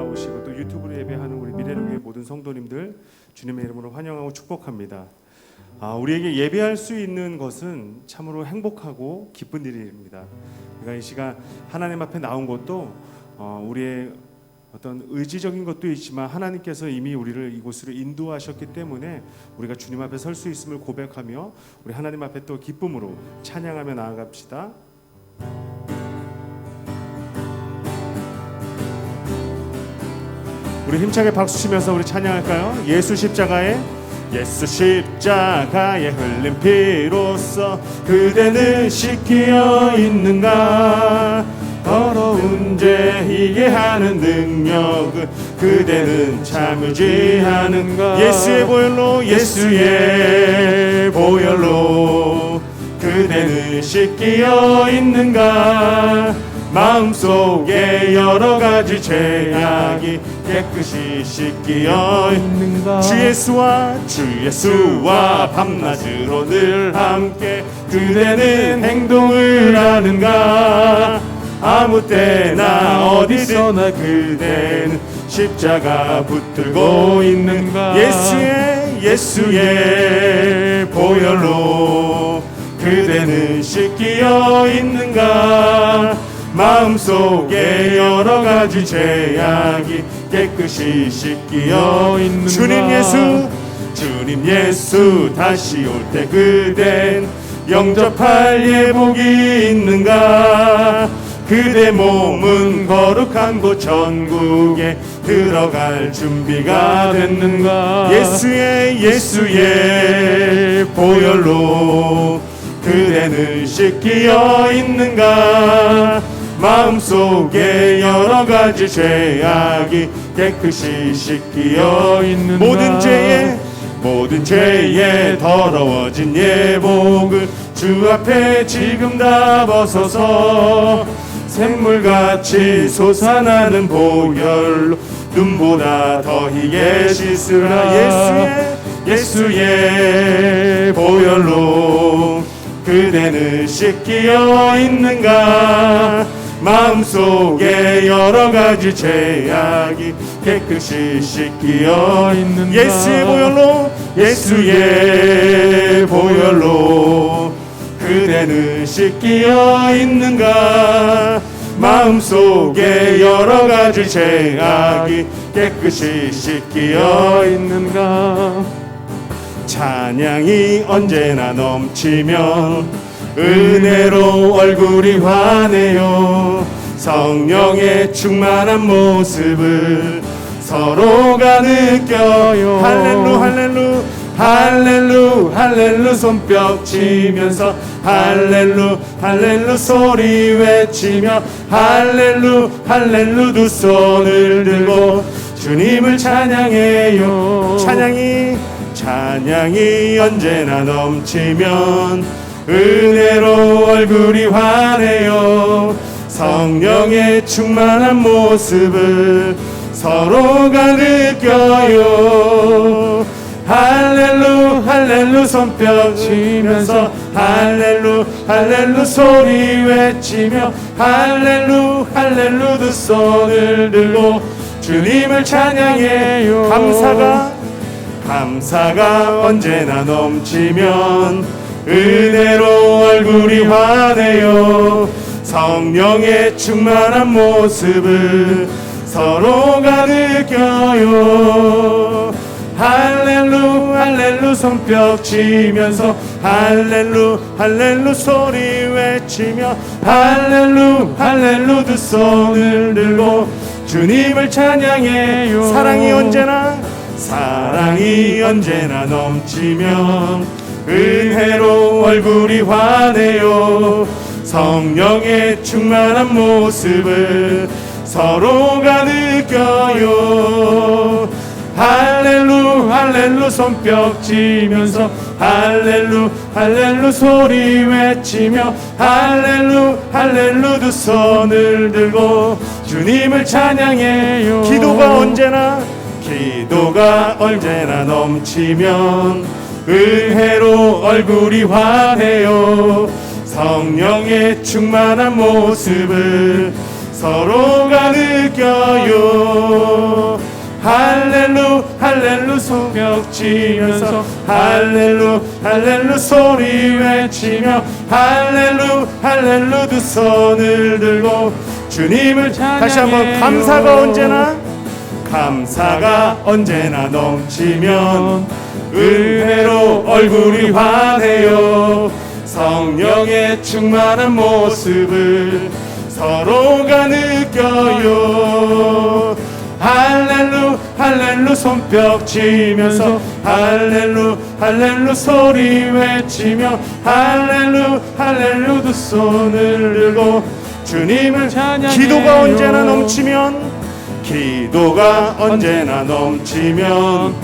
나오시고 또 유튜브로 예배하는 우리 미래로교회 모든 성도님들 주님의 이름으로 환영하고 축복합니다. 우리에게 예배할 수 있는 것은 참으로 행복하고 기쁜 일입니다. 그러니까 이 시간 하나님 앞에 나온 것도 우리의 어떤 의지적인 것도 있지만 하나님께서 이미 우리를 이곳으로 인도하셨기 때문에 우리가 주님 앞에 설 수 있음을 고백하며 우리 하나님 앞에 또 기쁨으로 찬양하며 나아갑시다. 우리 힘차게 박수 치면서 우리 찬양할까요? 예수 십자가에 흘린 피로써 그대는 씻기어 있는가. 더러운 죄 이해하는 능력을 그대는 참 유지하는가. 예수의 보혈로 그대는 씻기어 있는가. 마음속에 여러 가지 죄악이 깨끗이 씻기어 있는가. 주 예수와 밤낮으로 늘 함께 그대는 행동을 하는가. 아무 때나 어디서나 그대는 십자가 붙들고 있는가. 예수의 보혈로 그대는 씻기어 있는가. 마음속에 여러 가지 죄악이 깨끗이 씻기어 있는가. 주님 예수 다시 올 때 그댄 영접할 예복이 있는가. 그대 몸은 거룩한 곳 천국에 들어갈 준비가 됐는가. 예수의 보혈로 그대는 씻기어 있는가. 마음속에 여러 가지 죄악이 깨끗이 씻기어 있는가. 모든 죄에 더러워진 예복을 주 앞에 지금 다 벗어서 샘물같이 솟아나는 보혈로 눈보다 더 희게 씻으라. 예수의 보혈로 그대는 씻기어 있는가. 마음속에 여러 가지 죄악이 깨끗이 씻기어 있는가. 예수의 보혈로 그대는 씻기어 있는가. 마음속에 여러 가지 죄악이 깨끗이 씻기어 있는가. 찬양이 언제나 넘치면 은혜로 얼굴이 환해요. 성령의 충만한 모습을 서로가 느껴요. 할렐루 손뼉 치면서 할렐루 소리 외치며 할렐루 두 손을 들고 주님을 찬양해요. 찬양이 언제나 넘치면 은혜로 얼굴이 환해요. 성령의 충만한 모습을 서로가 느껴요. 할렐루 손뼉 치면서 할렐루 소리 외치며 할렐루 두 손을 들고 주님을 찬양해요. 감사가 언제나 넘치면 은혜로 얼굴이 환해요. 성령의 충만한 모습을 서로가 느껴요. 할렐루 손뼉 치면서 할렐루 소리 외치며 할렐루 두 손을 들고 주님을 찬양해요. 사랑이 언제나 넘치면 은혜로 얼굴이 환해요. 성령의 충만한 모습을 서로가 느껴요. 할렐루 손뼉 치면서 할렐루 소리 외치며 할렐루 두 손을 들고 주님을 찬양해요. 기도가 언제나 넘치면 은혜로 얼굴이 환해요. 성령의 충만한 모습을 서로가 느껴요. 할렐루 할렐루 손뼉 치면서 할렐루 할렐루 소리 외치며 할렐루 할렐루 두 손을 들고 주님을 다시 한번 감사가 언제나 넘치면 은혜로 얼굴이 환해요. 성령의 충만한 모습을 서로가 느껴요. 할렐루 할렐루 손뼉 치면서 할렐루 할렐루 소리 외치며 할렐루 할렐루 두 손을 들고 주님을 찬양해요. 기도가 언제나 넘치면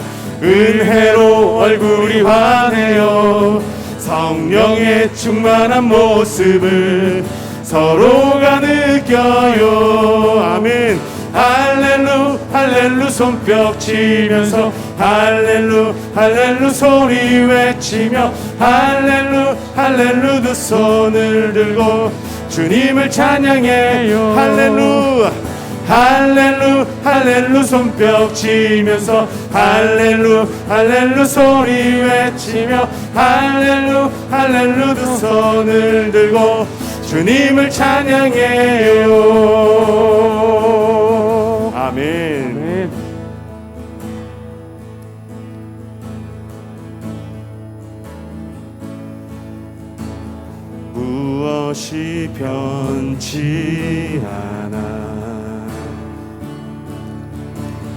은혜로 얼굴이 환해요. 성령의 충만한 모습을 서로가 느껴요. 아멘. 할렐루 할렐루 손뼉 치면서 할렐루 할렐루 소리 외치며 할렐루 할렐루 두 손을 들고 주님을 찬양해요. 할렐루 할렐루 할렐루 손뼉 치면서 할렐루 할렐루 소리 외치며 할렐루 할렐루 두 손을 들고 주님을 찬양해요. 아멘. 무엇이 변치 않아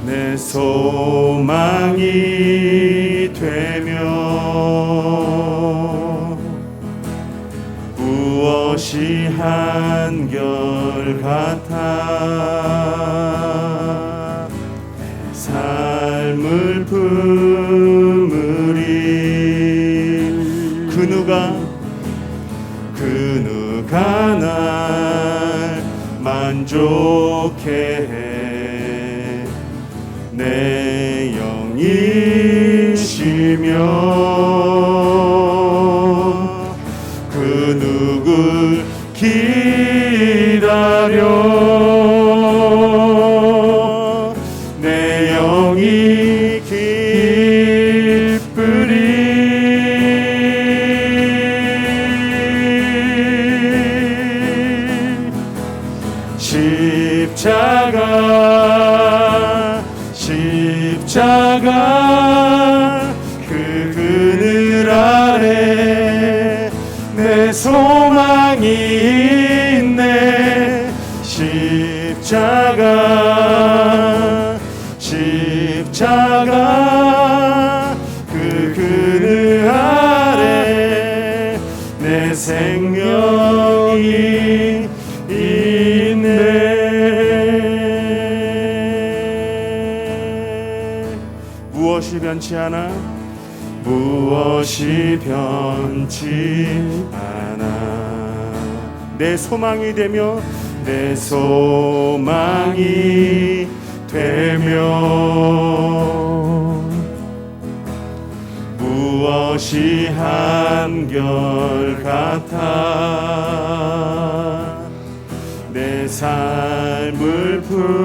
내 소망이 되며 무엇이 한결같아 삶을 품으리 그 누가 날 만족해 해 내 영이 쉬며 그 누굴 기다려 내 영이 기쁘리 십자가 그 그늘 아래 내 소망이 있네. 십자가 그 그늘 아래 내 생명이 있네. 무엇이 변치 않아 무엇이 변치 않아 내 소망이 되며 내 소망이 되며 무엇이 한결같아 내 삶을 품으리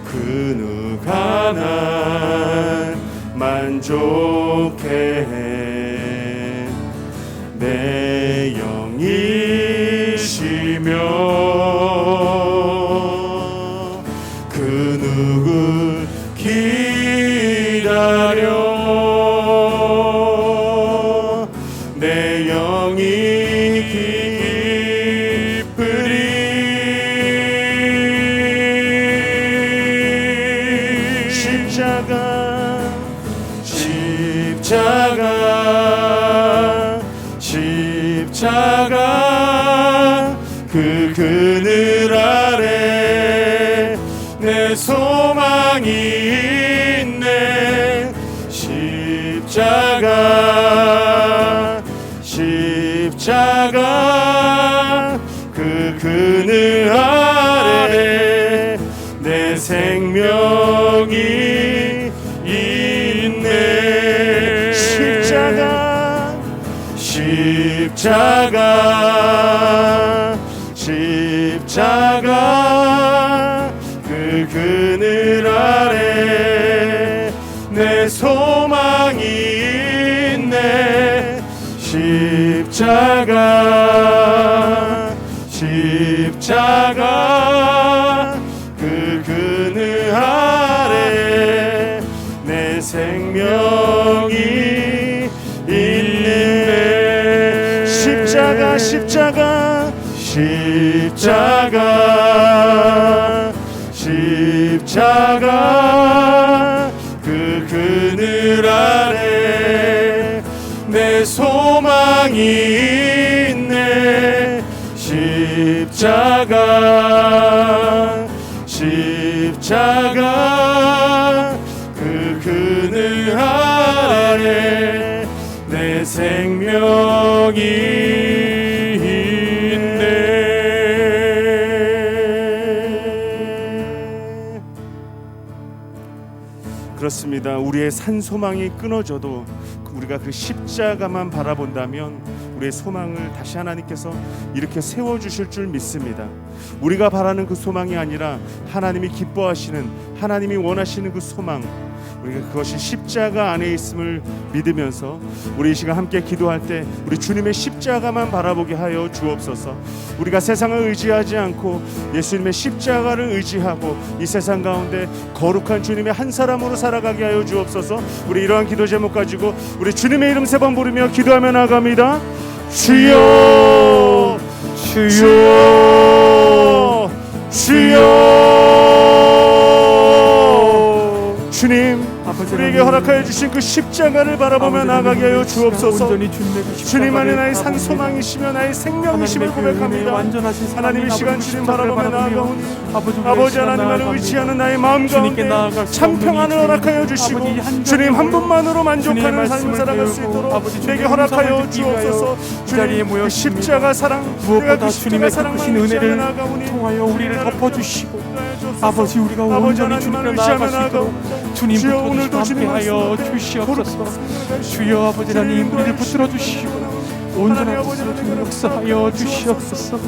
그 누가 날 만족해 해 내 영이 쉬며 그 누굴 기다려 내 영이 기쁘리 십자가 그 그늘 아래 내 소망이 있네. 십자가 그 그늘 아래 내 생명이 있네. 십자가 십자가 십자가 그 그늘 아래 내 소망이 있네. 십자가 십자가 그 그늘 아래 내 생명이 있네. 십자가 십자가 십자가 십자가 그 그늘 아래 내 소망이 있네. 십자가 십자가 그 그늘 아래 내 생명이 있네. 그렇습니다. 우리의 산소망이 끊어져도 우리가 그 십자가만 바라본다면 우리의 소망을 다시 하나님께서 이렇게 세워주실 줄 믿습니다. 우리가 바라는 그 소망이 아니라 하나님이 기뻐하시는, 하나님이 원하시는 그 소망, 우리가 그것이 십자가 안에 있음을 믿으면서 우리 이 시간 함께 기도할 때 우리 주님의 십자가만 바라보게 하여 주옵소서. 우리가 세상을 의지하지 않고 예수님의 십자가를 의지하고 이 세상 가운데 거룩한 주님의 한 사람으로 살아가게 하여 주옵소서. 우리 이러한 기도 제목 가지고 우리 주님의 이름 3번 부르며 기도하며 나갑니다. 주여 주여 주여. 주님, 우리에게 허락하여 주신 그 십자가를 바라보며 나아가게 하여 주옵소서. 주님 안에 나의 산소망이시며 나의 생명이심을 고백합니다. 하나님, 이 시간 주님 바라보며 나아가오니 아버지 하나님 안에 의지하는 나의 마음 가운데 참 평안을 허락하여 주시고 주님 한 분만으로 만족하는 삶을 살아갈 수 있도록 내게 허락하여 주옵소서. 주님, 그 십자가 사랑, 내가 그 십자가 사랑만 의지하며 나아가오니 통하여 우리를 덮어주시고 아버지, 우리가 온전히 주님을 나아갈 수 있도록 주님부터 오늘도 함께하여 주시옵소서. 주여 아버지 하나님, 우리를 붙들어 주시고 온전한 뜻으로 주님 역사하여 주시옵소서.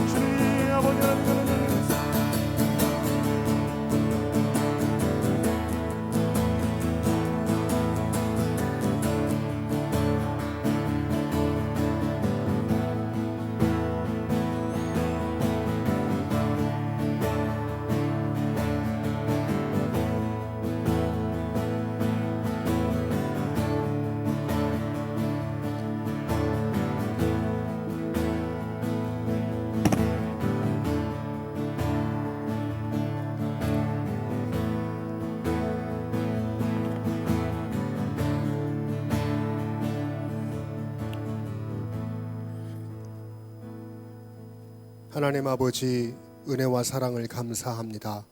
하나님 아버지, 은혜와 사랑을 감사합니다.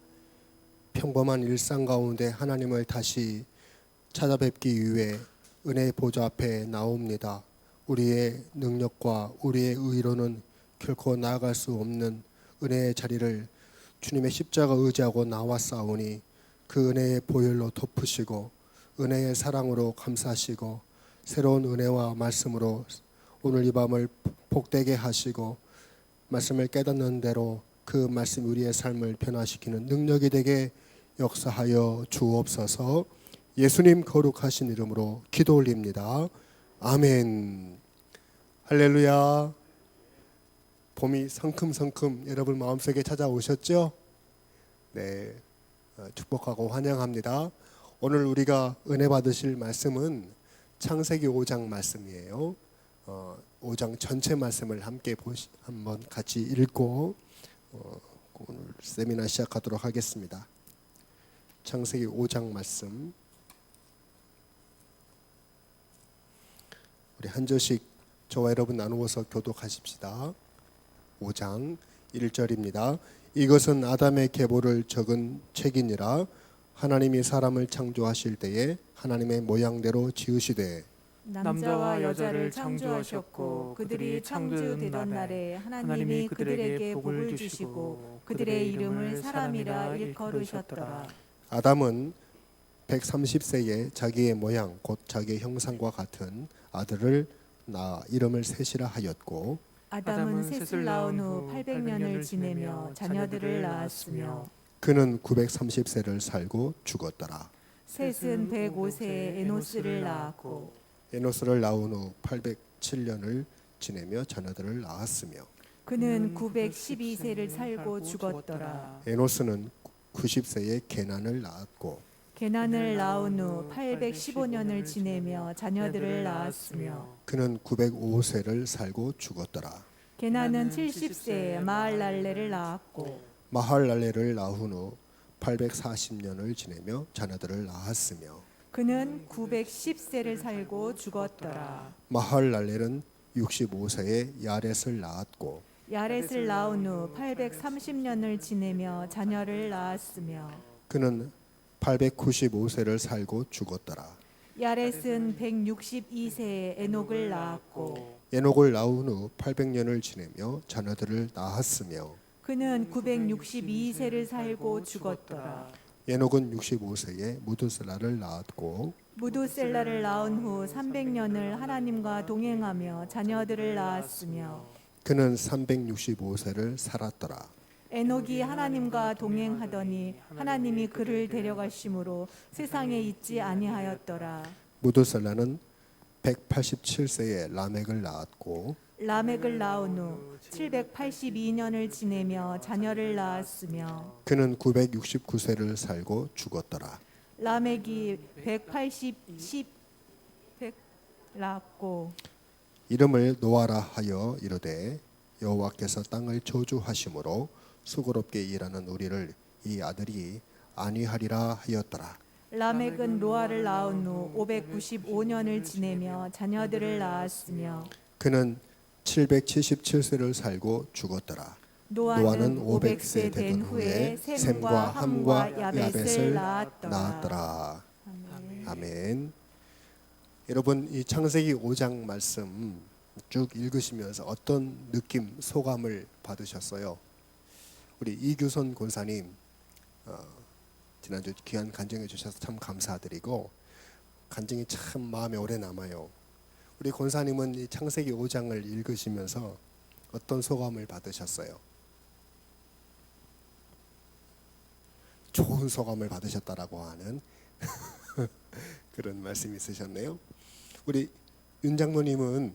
평범한 일상 가운데 하나님을 다시 찾아뵙기 위해 은혜의 보좌 앞에 나옵니다. 우리의 능력과 우리의 의로는 결코 나아갈 수 없는 은혜의 자리를 주님의 십자가 의지하고 나왔사오니 그 은혜의 보혈로 덮으시고 은혜의 사랑으로 감싸시고 새로운 은혜와 말씀으로 오늘 이 밤을 복되게 하시고 말씀을 깨닫는 대로 그 말씀 우리의 삶을 변화시키는 능력이 되게 역사하여 주옵소서. 예수님 거룩하신 이름으로 기도 올립니다. 아멘. 할렐루야. 봄이 성큼성큼 여러분 마음속에 찾아오셨죠? 네, 축복하고 환영합니다. 오늘 우리가 은혜 받으실 말씀은 창세기 5장 말씀이에요. 5장 전체 말씀을 함께 한번 같이 읽고 오늘 세미나 시작하도록 하겠습니다. 창세기 5장 말씀 우리 한 절씩 저와 여러분 나누어서 교독하십시다. 5장 1절입니다. 이것은 아담의 계보를 적은 책이니라. 하나님이 사람을 창조하실 때에 하나님의 모양대로 지으시되 남자와 여자를 창조하셨고 그들이 창조되던 날에 하나님이 그들에게 복을 주시고 그들의 이름을 사람이라 일컬으셨더라. 아담은 130세에 자기의 모양 곧 자기의 형상과 같은 아들을 낳아 이름을 셋이라 하였고 아담은 셋을 낳은 후 800년을 지내며 자녀들을 낳았으며 그는 930세를 살고 죽었더라. 셋은 105세에 에노스를 낳았고 에노스를 낳은 후 807년을 지내며 자녀들을 낳았으며 그는 912세를 살고 죽었더라. 에노스는 90세에 게난을 낳았고 게난을 낳은 후 815년을 지내며 자녀들을 낳았으며 그는 905세를 살고 죽었더라. 게난은 70세에 마할랄레를 낳았고 마할랄레를 낳은 후 840년을 지내며 자녀들을 낳았으며 그는 910세를 살고 죽었더라. 마할랄렐은 65세에 야렛을 낳았고 야렛을 낳은 후 830년을 지내며 자녀를 낳았으며 그는 895세를 살고 죽었더라. 야렛은 162세에 에녹을 낳았고 에녹을 낳은 후 800년을 지내며 자녀들을 낳았으며 그는 962세를 살고 죽었더라. 에녹은 65세에 무드셀라를 낳았고 무두셀라를 낳은 후 300년을 하나님과 동행하며 자녀들을 낳았으며 그는 365세를 살았더라. 에녹이 하나님과 동행하더니 하나님이 그를 데려가심으로 세상에 있지 아니하였더라. 무드셀라는 187세에 라멕을 낳았고 라멕을 낳은 후 782년을 지내며 자녀를 낳았으며 그는 969세를 살고 죽었더라. 라멕이 100 낳았고 이름을 노아라 하여 이르되 여호와께서 땅을 저주하심으로 수고롭게 일하는 우리를 이 아들이 안위하리라 하였더라. 라멕은 노아를 낳은 후 595년을 지내며 자녀들을 낳았으며 그는 777세를 살고 죽었더라. 노아는 500세 되던 후에 셈과 함과 야벳을 낳았더라. 아멘. 여러분 이 창세기 5장 말씀 쭉 읽으시면서 어떤 느낌, 소감을 받으셨어요? 우리 이규선 권사님 지난주 귀한 간증해 주셔서 참 감사드리고 간증이 참 마음에 오래 남아요. 우리 권사님은 이 창세기 5장을 읽으시면서 어떤 소감을 받으셨어요? 좋은 소감을 받으셨다라고 하는 그런 말씀이 있으셨네요. 우리 윤 장모님은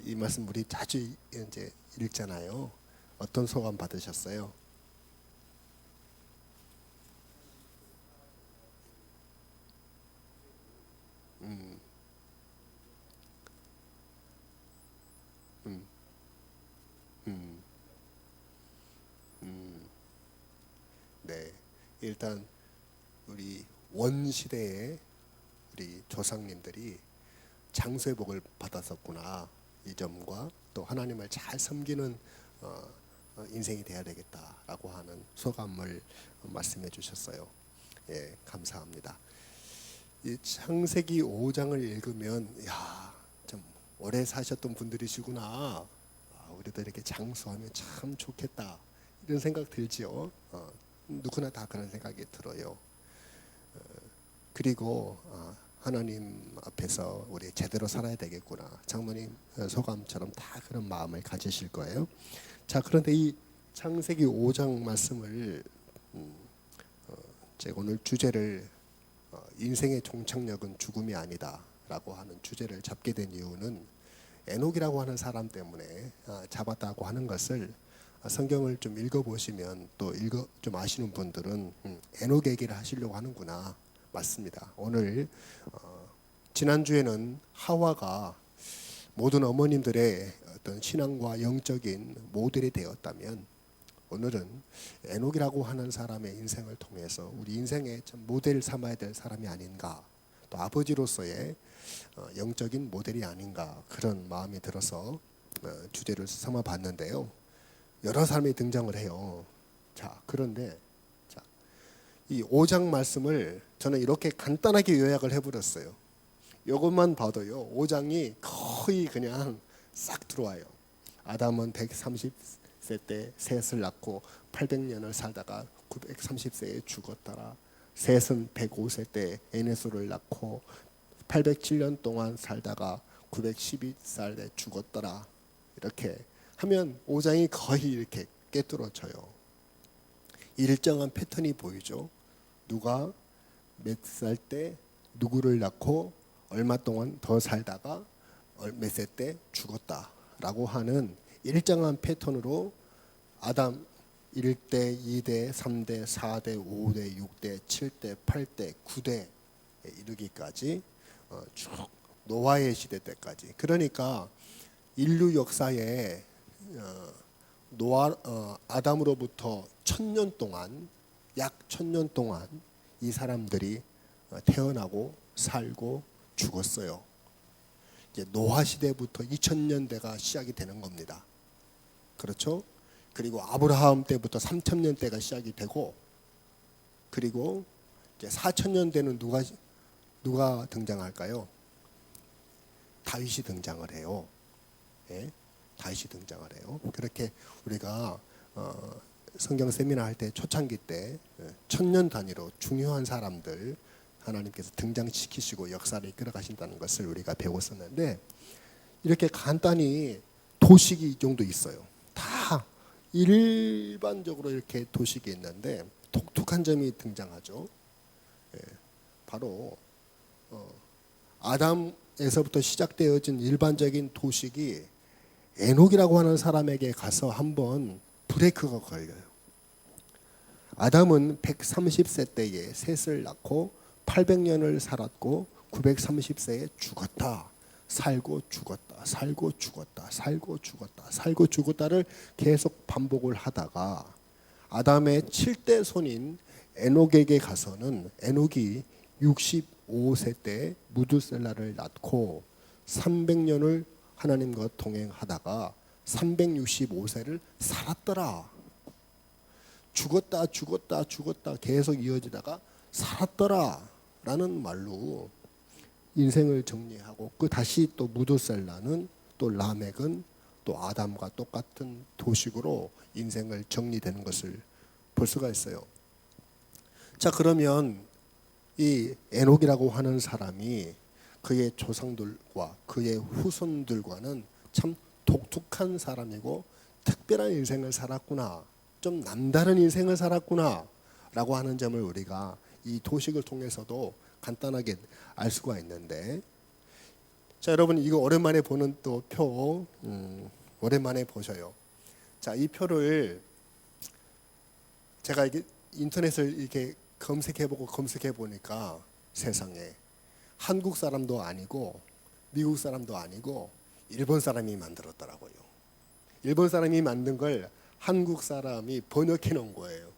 이 말씀 우리 자주 이제 읽잖아요. 어떤 소감 받으셨어요? 네, 일단 우리 원 시대에 우리 조상님들이 장수의 복을 받았었구나 이 점과 또 하나님을 잘 섬기는 인생이 돼야 되겠다라고 하는 소감을 말씀해 주셨어요. 예, 감사합니다. 이 창세기 5장을 읽으면 야, 좀 오래 사셨던 분들이시구나. 우리도 이렇게 장수하면 참 좋겠다 이런 생각 들지요. 누구나 다 그런 생각이 들어요. 그리고 하나님 앞에서 우리 제대로 살아야 되겠구나. 장모님 소감처럼 다 그런 마음을 가지실 거예요. 자, 그런데 이 창세기 5장 말씀을 제가 오늘 주제를 인생의 종착역은 죽음이 아니다라고 하는 주제를 잡게 된 이유는 에녹이라고 하는 사람 때문에 잡았다고 하는 것을 성경을 좀 읽어보시면 또 좀 아시는 분들은 에녹 얘기를 하시려고 하는구나. 맞습니다. 오늘 지난주에는 하와가 모든 어머님들의 어떤 신앙과 영적인 모델이 되었다면 오늘은 에녹이라고 하는 사람의 인생을 통해서 우리 인생의 참 모델 삼아야 될 사람이 아닌가, 또 아버지로서의 영적인 모델이 아닌가 그런 마음이 들어서 주제를 삼아봤는데요. 여러 사람이 등장을 해요. 자, 그런데 이 5장 말씀을 저는 이렇게 간단하게 요약을 해버렸어요. 이것만 봐도요 5장이 거의 그냥 싹 들어와요. 아담은 130세 때 셋을 낳고 800년을 살다가 930세에 죽었더라. 셋은 105세 때 에네소를 낳고 807년 동안 살다가 912살에 죽었더라. 이렇게 하면 5장이 거의 이렇게 꿰뚫어져요. 일정한 패턴이 보이죠. 누가 몇 살 때 누구를 낳고 얼마 동안 더 살다가 몇 세 때 죽었다라고 하는 일정한 패턴으로 아담 1대, 2대, 3대, 4대, 5대, 6대, 7대, 8대, 9대에 이르기까지 쭉 노아의 시대 때까지. 그러니까 인류 역사에 아담으로부터 1000년 동안, 약 1000년 동안 이 사람들이 태어나고 살고 죽었어요. 이제 노아 시대부터 2000년대가 시작이 되는 겁니다. 그렇죠? 그리고 아브라함 때부터 3000년대가 시작이 되고, 그리고 이제 4000년대는 누가 등장할까요? 다윗이 등장을 해요. 예? 다윗이 등장을 해요. 그렇게 우리가 성경 세미나 할 때 초창기 때 1000년 단위로 중요한 사람들 하나님께서 등장시키시고 역사를 이끌어 가신다는 것을 우리가 배웠었는데, 이렇게 간단히 도식이 이 정도 있어요. 다 일반적으로 이렇게 도식이 있는데 독특한 점이 등장하죠. 예, 바로 아담에서부터 시작되어진 일반적인 도식이 에녹이라고 하는 사람에게 가서 한번 브레이크가 걸려요. 아담은 130세 때에 셋을 낳고 800년을 살았고 930세에 죽었다. 살고 죽었다. 살고 죽었다. 살고 죽었다. 살고 죽었다를 계속 반복을 하다가 아담의 7대 손인 에녹에게 가서는 에녹이 65세 때 무두셀라를 낳고 300년을 하나님과 동행하다가 365세를 살았더라. 죽었다 죽었다 죽었다 계속 이어지다가 살았더라 라는 말로 인생을 정리하고, 그 다시 또 무두셀라는 또 라멕은 또 아담과 똑같은 도식으로 인생을 정리되는 것을 볼 수가 있어요. 자, 그러면 이 에녹이라고 하는 사람이 그의 조상들과 그의 후손들과는 참 독특한 사람이고 특별한 인생을 살았구나, 좀 남다른 인생을 살았구나 라고 하는 점을 우리가 이 도식을 통해서도 간단하게 알 수가 있는데, 자, 여러분 이거 오랜만에 보는 또 표, 오랜만에 보셔요. 자, 이 표를 제가 이게 인터넷을 이렇게 검색해 보니까 세상에 한국 사람도 아니고 미국 사람도 아니고 일본 사람이 만들었더라고요. 일본 사람이 만든 걸 한국 사람이 번역해 놓은 거예요.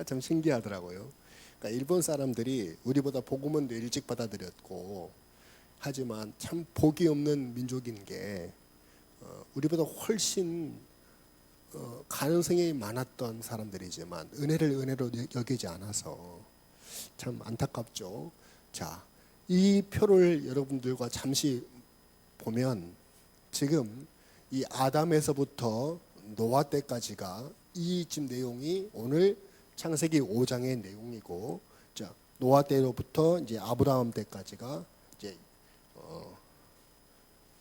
참 신기하더라고요. 그러니까 일본 사람들이 우리보다 복음은 일찍 받아들였고, 하지만 참 복이 없는 민족인 게 우리보다 훨씬 가능성이 많았던 사람들이지만 은혜를 은혜로 여기지 않아서 참 안타깝죠. 자, 이 표를 여러분들과 잠시 보면 지금 이 아담에서부터 노아 때까지가 이 지금 내용이 오늘 창세기 5장의 내용이고, 자, 노아 때로부터 이제 아브라함 때까지가 이제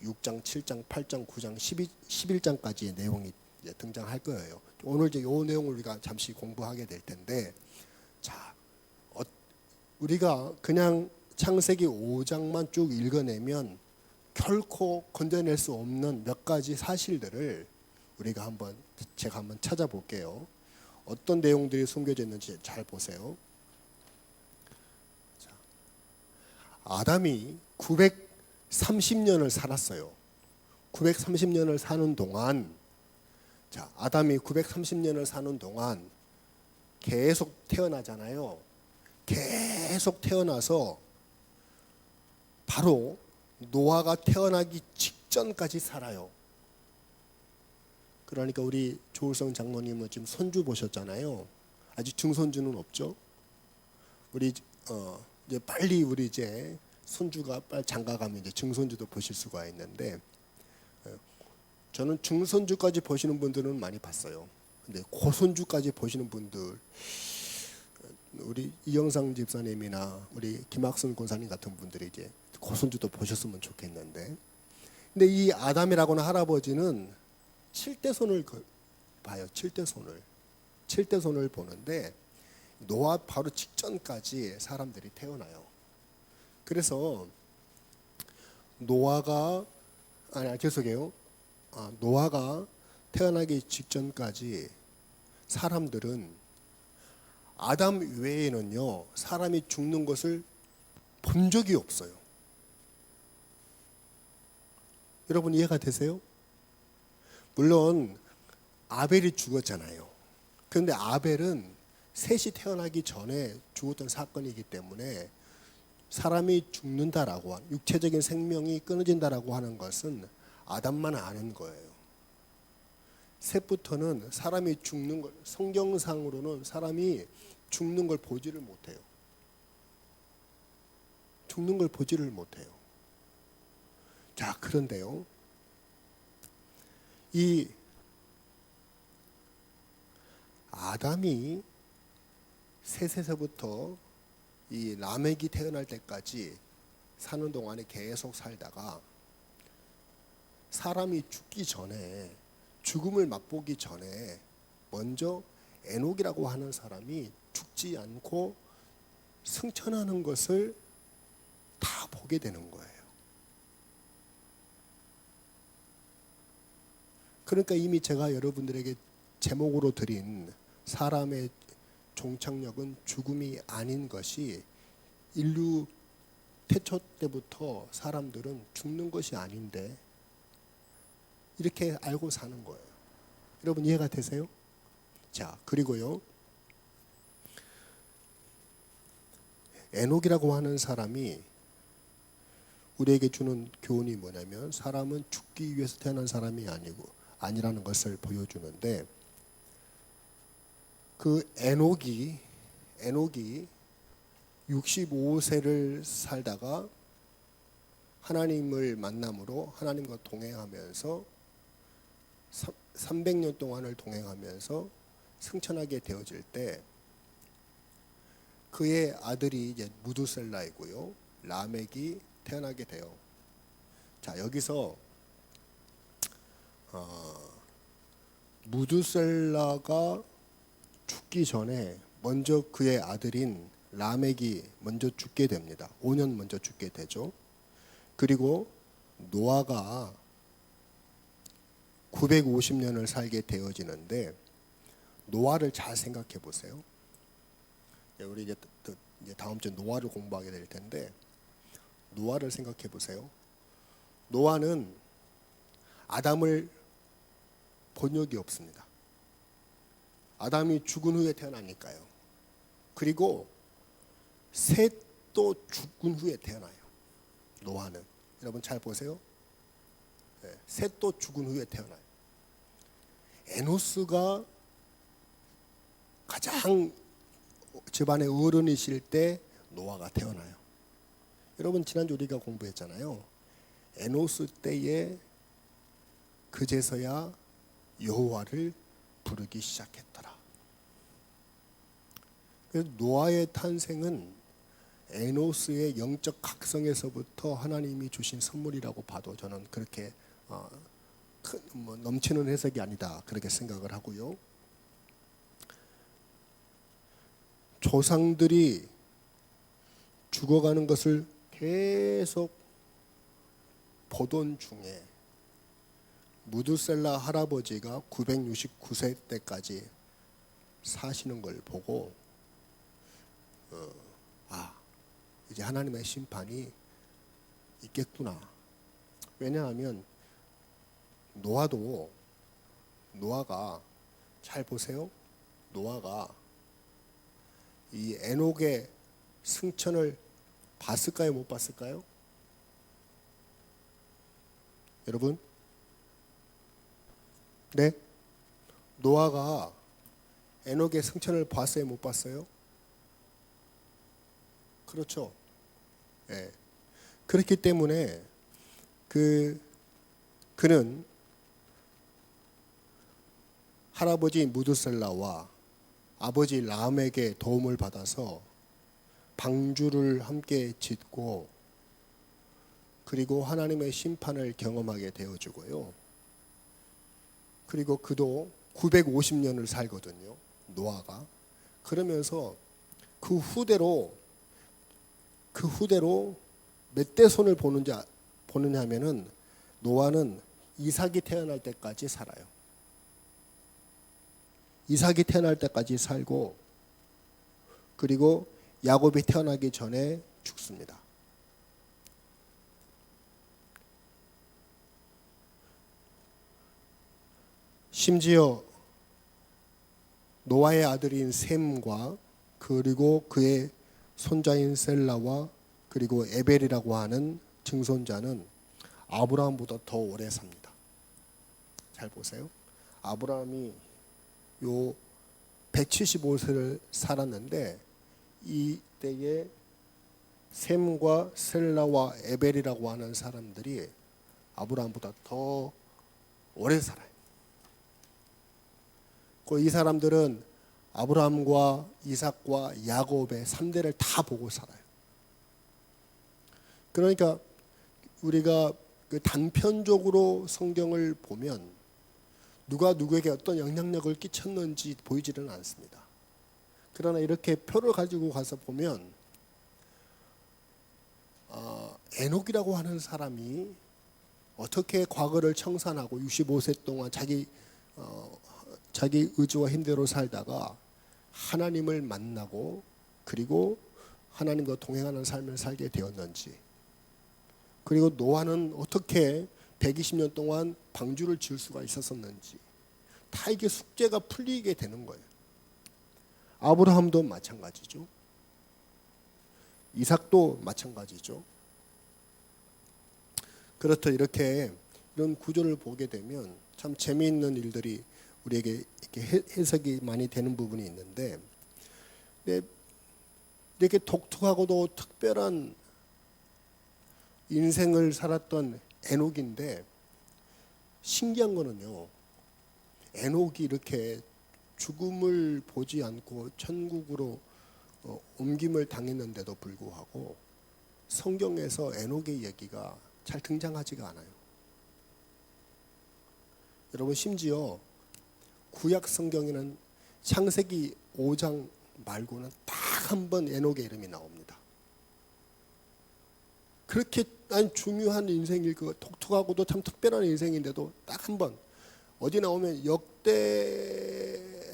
6장, 7장, 8장, 9장, 11장까지의 내용이 이제 등장할 거예요. 오늘 이제 이 내용을 우리가 잠시 공부하게 될 텐데, 자, 우리가 그냥 창세기 5장만 쭉 읽어내면 결코 건져낼 수 없는 몇 가지 사실들을 우리가 제가 한번 찾아볼게요. 어떤 내용들이 숨겨져 있는지 잘 보세요. 자, 아담이 930년을 살았어요. 930년을 사는 동안, 자, 아담이 930년을 사는 동안 계속 태어나잖아요. 계속 태어나서 바로 노아가 태어나기 직전까지 살아요. 그러니까 우리 조울성 장로님은 지금 손주 보셨잖아요. 아직 증손주는 없죠. 우리 이제 빨리 우리 이제 손주가 빨리 장가가면 이제 증손주도 보실 수가 있는데, 저는 증손주까지 보시는 분들은 많이 봤어요. 근데 고손주까지 보시는 분들, 우리 이영상 집사님이나 우리 김학순 권사님 같은 분들이 이제 고손주도 보셨으면 좋겠는데, 근데 이 아담이라고는 할아버지는 7대 손을 봐요. 7대 손을. 7대 손을 보는데 노아 바로 직전까지 사람들이 태어나요. 그래서 노아가 노아가 태어나기 직전까지 사람들은 아담 외에는요 사람이 죽는 것을 본 적이 없어요. 여러분 이해가 되세요? 물론 아벨이 죽었잖아요. 그런데 아벨은 셋이 태어나기 전에 죽었던 사건이기 때문에 사람이 죽는다라고 육체적인 생명이 끊어진다라고 하는 것은 아담만 아는 거예요. 셋부터는 사람이 죽는 걸 성경상으로는 사람이 죽는 걸 보지를 못해요. 죽는 걸 보지를 못해요. 자, 그런데요. 이 아담이 셋에서부터 이 라멕이 태어날 때까지 사는 동안에 계속 살다가 사람이 죽기 전에 죽음을 맛보기 전에 먼저 에녹이라고 하는 사람이 죽지 않고 승천하는 것을 다 보게 되는 거예요. 그러니까 이미 제가 여러분들에게 제목으로 드린 사람의 종착역은 죽음이 아닌 것이 인류 태초 때부터 사람들은 죽는 것이 아닌데 이렇게 알고 사는 거예요. 여러분 이해가 되세요? 자, 그리고요. 에녹이라고 하는 사람이 우리에게 주는 교훈이 뭐냐면 사람은 죽기 위해서 태어난 사람이 아니라는 것을 보여주는데 그 에녹이 65세를 살다가 하나님을 만남으로 하나님과 동행하면서 300년 동안을 동행하면서 승천하게 되어질 때 그의 아들이 이제 무두셀라이고요. 라멕이 태어나게 돼요. 자, 여기서 무두셀라가 죽기 전에 먼저 그의 아들인 라멕이 먼저 죽게 됩니다. 5년 먼저 죽게 되죠. 그리고 노아가 950년을 살게 되어지는데 노아를 잘 생각해 보세요. 우리 이제 다음 주에 노아를 공부하게 될 텐데 노아를 생각해 보세요. 노아는 아담을 본 적이 없습니다. 아담이 죽은 후에 태어나니까요. 그리고 셋도 죽은 후에 태어나요. 노아는. 여러분 잘 보세요. 셋도 죽은 후에 태어나요. 에노스가 가장 집안의 어른이실 때 노아가 태어나요. 여러분 지난주 우리가 공부했잖아요. 에노스 때에 그제서야 여호와를 부르기 시작했더라. 그래서 노아의 탄생은 에노스의 영적 각성에서부터 하나님이 주신 선물이라고 봐도 저는 그렇게 넘치는 해석이 아니다 그렇게 생각을 하고요. 조상들이 죽어가는 것을 계속 보던 중에 무두셀라 할아버지가 969세 때까지 사시는 걸 보고 이제 하나님의 심판이 있겠구나. 왜냐하면 노아가 잘 보세요. 노아가 이 에녹의 승천을 봤을까요? 못 봤을까요? 여러분? 네? 노아가 에녹의 승천을 봤어요? 못 봤어요? 그렇죠. 예. 그렇기 때문에 그는 할아버지 무두셀라와 아버지 람에게 도움을 받아서 방주를 함께 짓고 그리고 하나님의 심판을 경험하게 되어주고요. 그리고 그도 950년을 살거든요. 노아가. 그러면서 그 후대로 몇 대 손을 보느냐 하면은 노아는 이삭이 태어날 때까지 살아요. 이삭이 태어날 때까지 살고 그리고 야곱이 태어나기 전에 죽습니다. 심지어 노아의 아들인 셈과 그리고 그의 손자인 셀라와 그리고 에벨이라고 하는 증손자는 아브라함보다 더 오래 삽니다. 잘 보세요. 아브라함이 요 175세를 살았는데 이때에 셈과 셀라와 에벨이라고 하는 사람들이 아브라함보다 더 오래 살아요. 이 사람들은 아브라함과 이삭과 야곱의 3대를 다 보고 살아요. 그러니까 우리가 그 단편적으로 성경을 보면 누가 누구에게 어떤 영향력을 끼쳤는지 보이지는 않습니다. 그러나 이렇게 표를 가지고 가서 보면 에녹이라고 하는 사람이 어떻게 과거를 청산하고 65세 동안 자기 의지와 힘대로 살다가 하나님을 만나고 그리고 하나님과 동행하는 삶을 살게 되었는지, 그리고 노아는 어떻게 120년 동안 방주를 지을 수가 있었었는지, 다 이게 숙제가 풀리게 되는 거예요. 아브라함도 마찬가지죠. 이삭도 마찬가지죠. 그렇듯 이런 구조를 보게 되면 참 재미있는 일들이 우리에게 이렇게 해석이 많이 되는 부분이 있는데, 이렇게 독특하고도 특별한 인생을 살았던 에녹인데, 신기한 거는요, 에녹이 이렇게 죽음을 보지 않고 천국으로 옮김을 당했는데도 불구하고 성경에서 에녹의 얘기가 잘 등장하지가 않아요. 여러분, 심지어 구약 성경에는 창세기 5장 말고는 딱 한 번 에녹의 이름이 나옵니다. 그렇게 중요한 인생일 그 독특하고도 참 특별한 인생인데도 딱 한 번 어디 나오면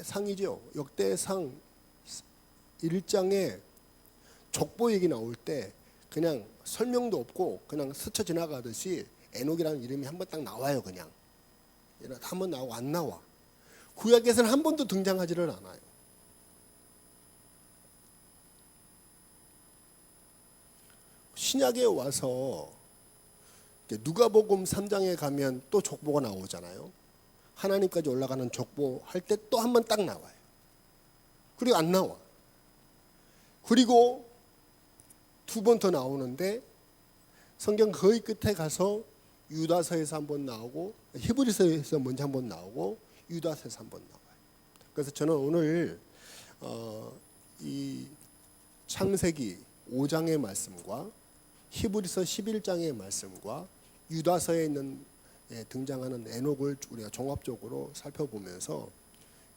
역대상이죠. 역대상 1장에 족보 얘기 나올 때 그냥 설명도 없고 그냥 스쳐 지나가듯이 에녹이라는 이름이 한 번 딱 나와요. 그냥 한 번 나오고 안 나와. 구약에서는 한 번도 등장하지를 않아요. 신약에 와서 누가복음 3장에 가면 또 족보가 나오잖아요. 하나님까지 올라가는 족보 할 때 또 한 번 딱 나와요. 그리고 안 나와. 그리고 두 번 더 나오는데 성경 거의 끝에 가서 유다서에서 한 번 나오고 히브리서에서 먼저 한 번 나오고 유다서에서 한 번 나와요. 그래서 저는 오늘 이 창세기 5장의 말씀과 히브리서 11장의 말씀과 유다서에 있는 등장하는 에녹을 우리가 종합적으로 살펴보면서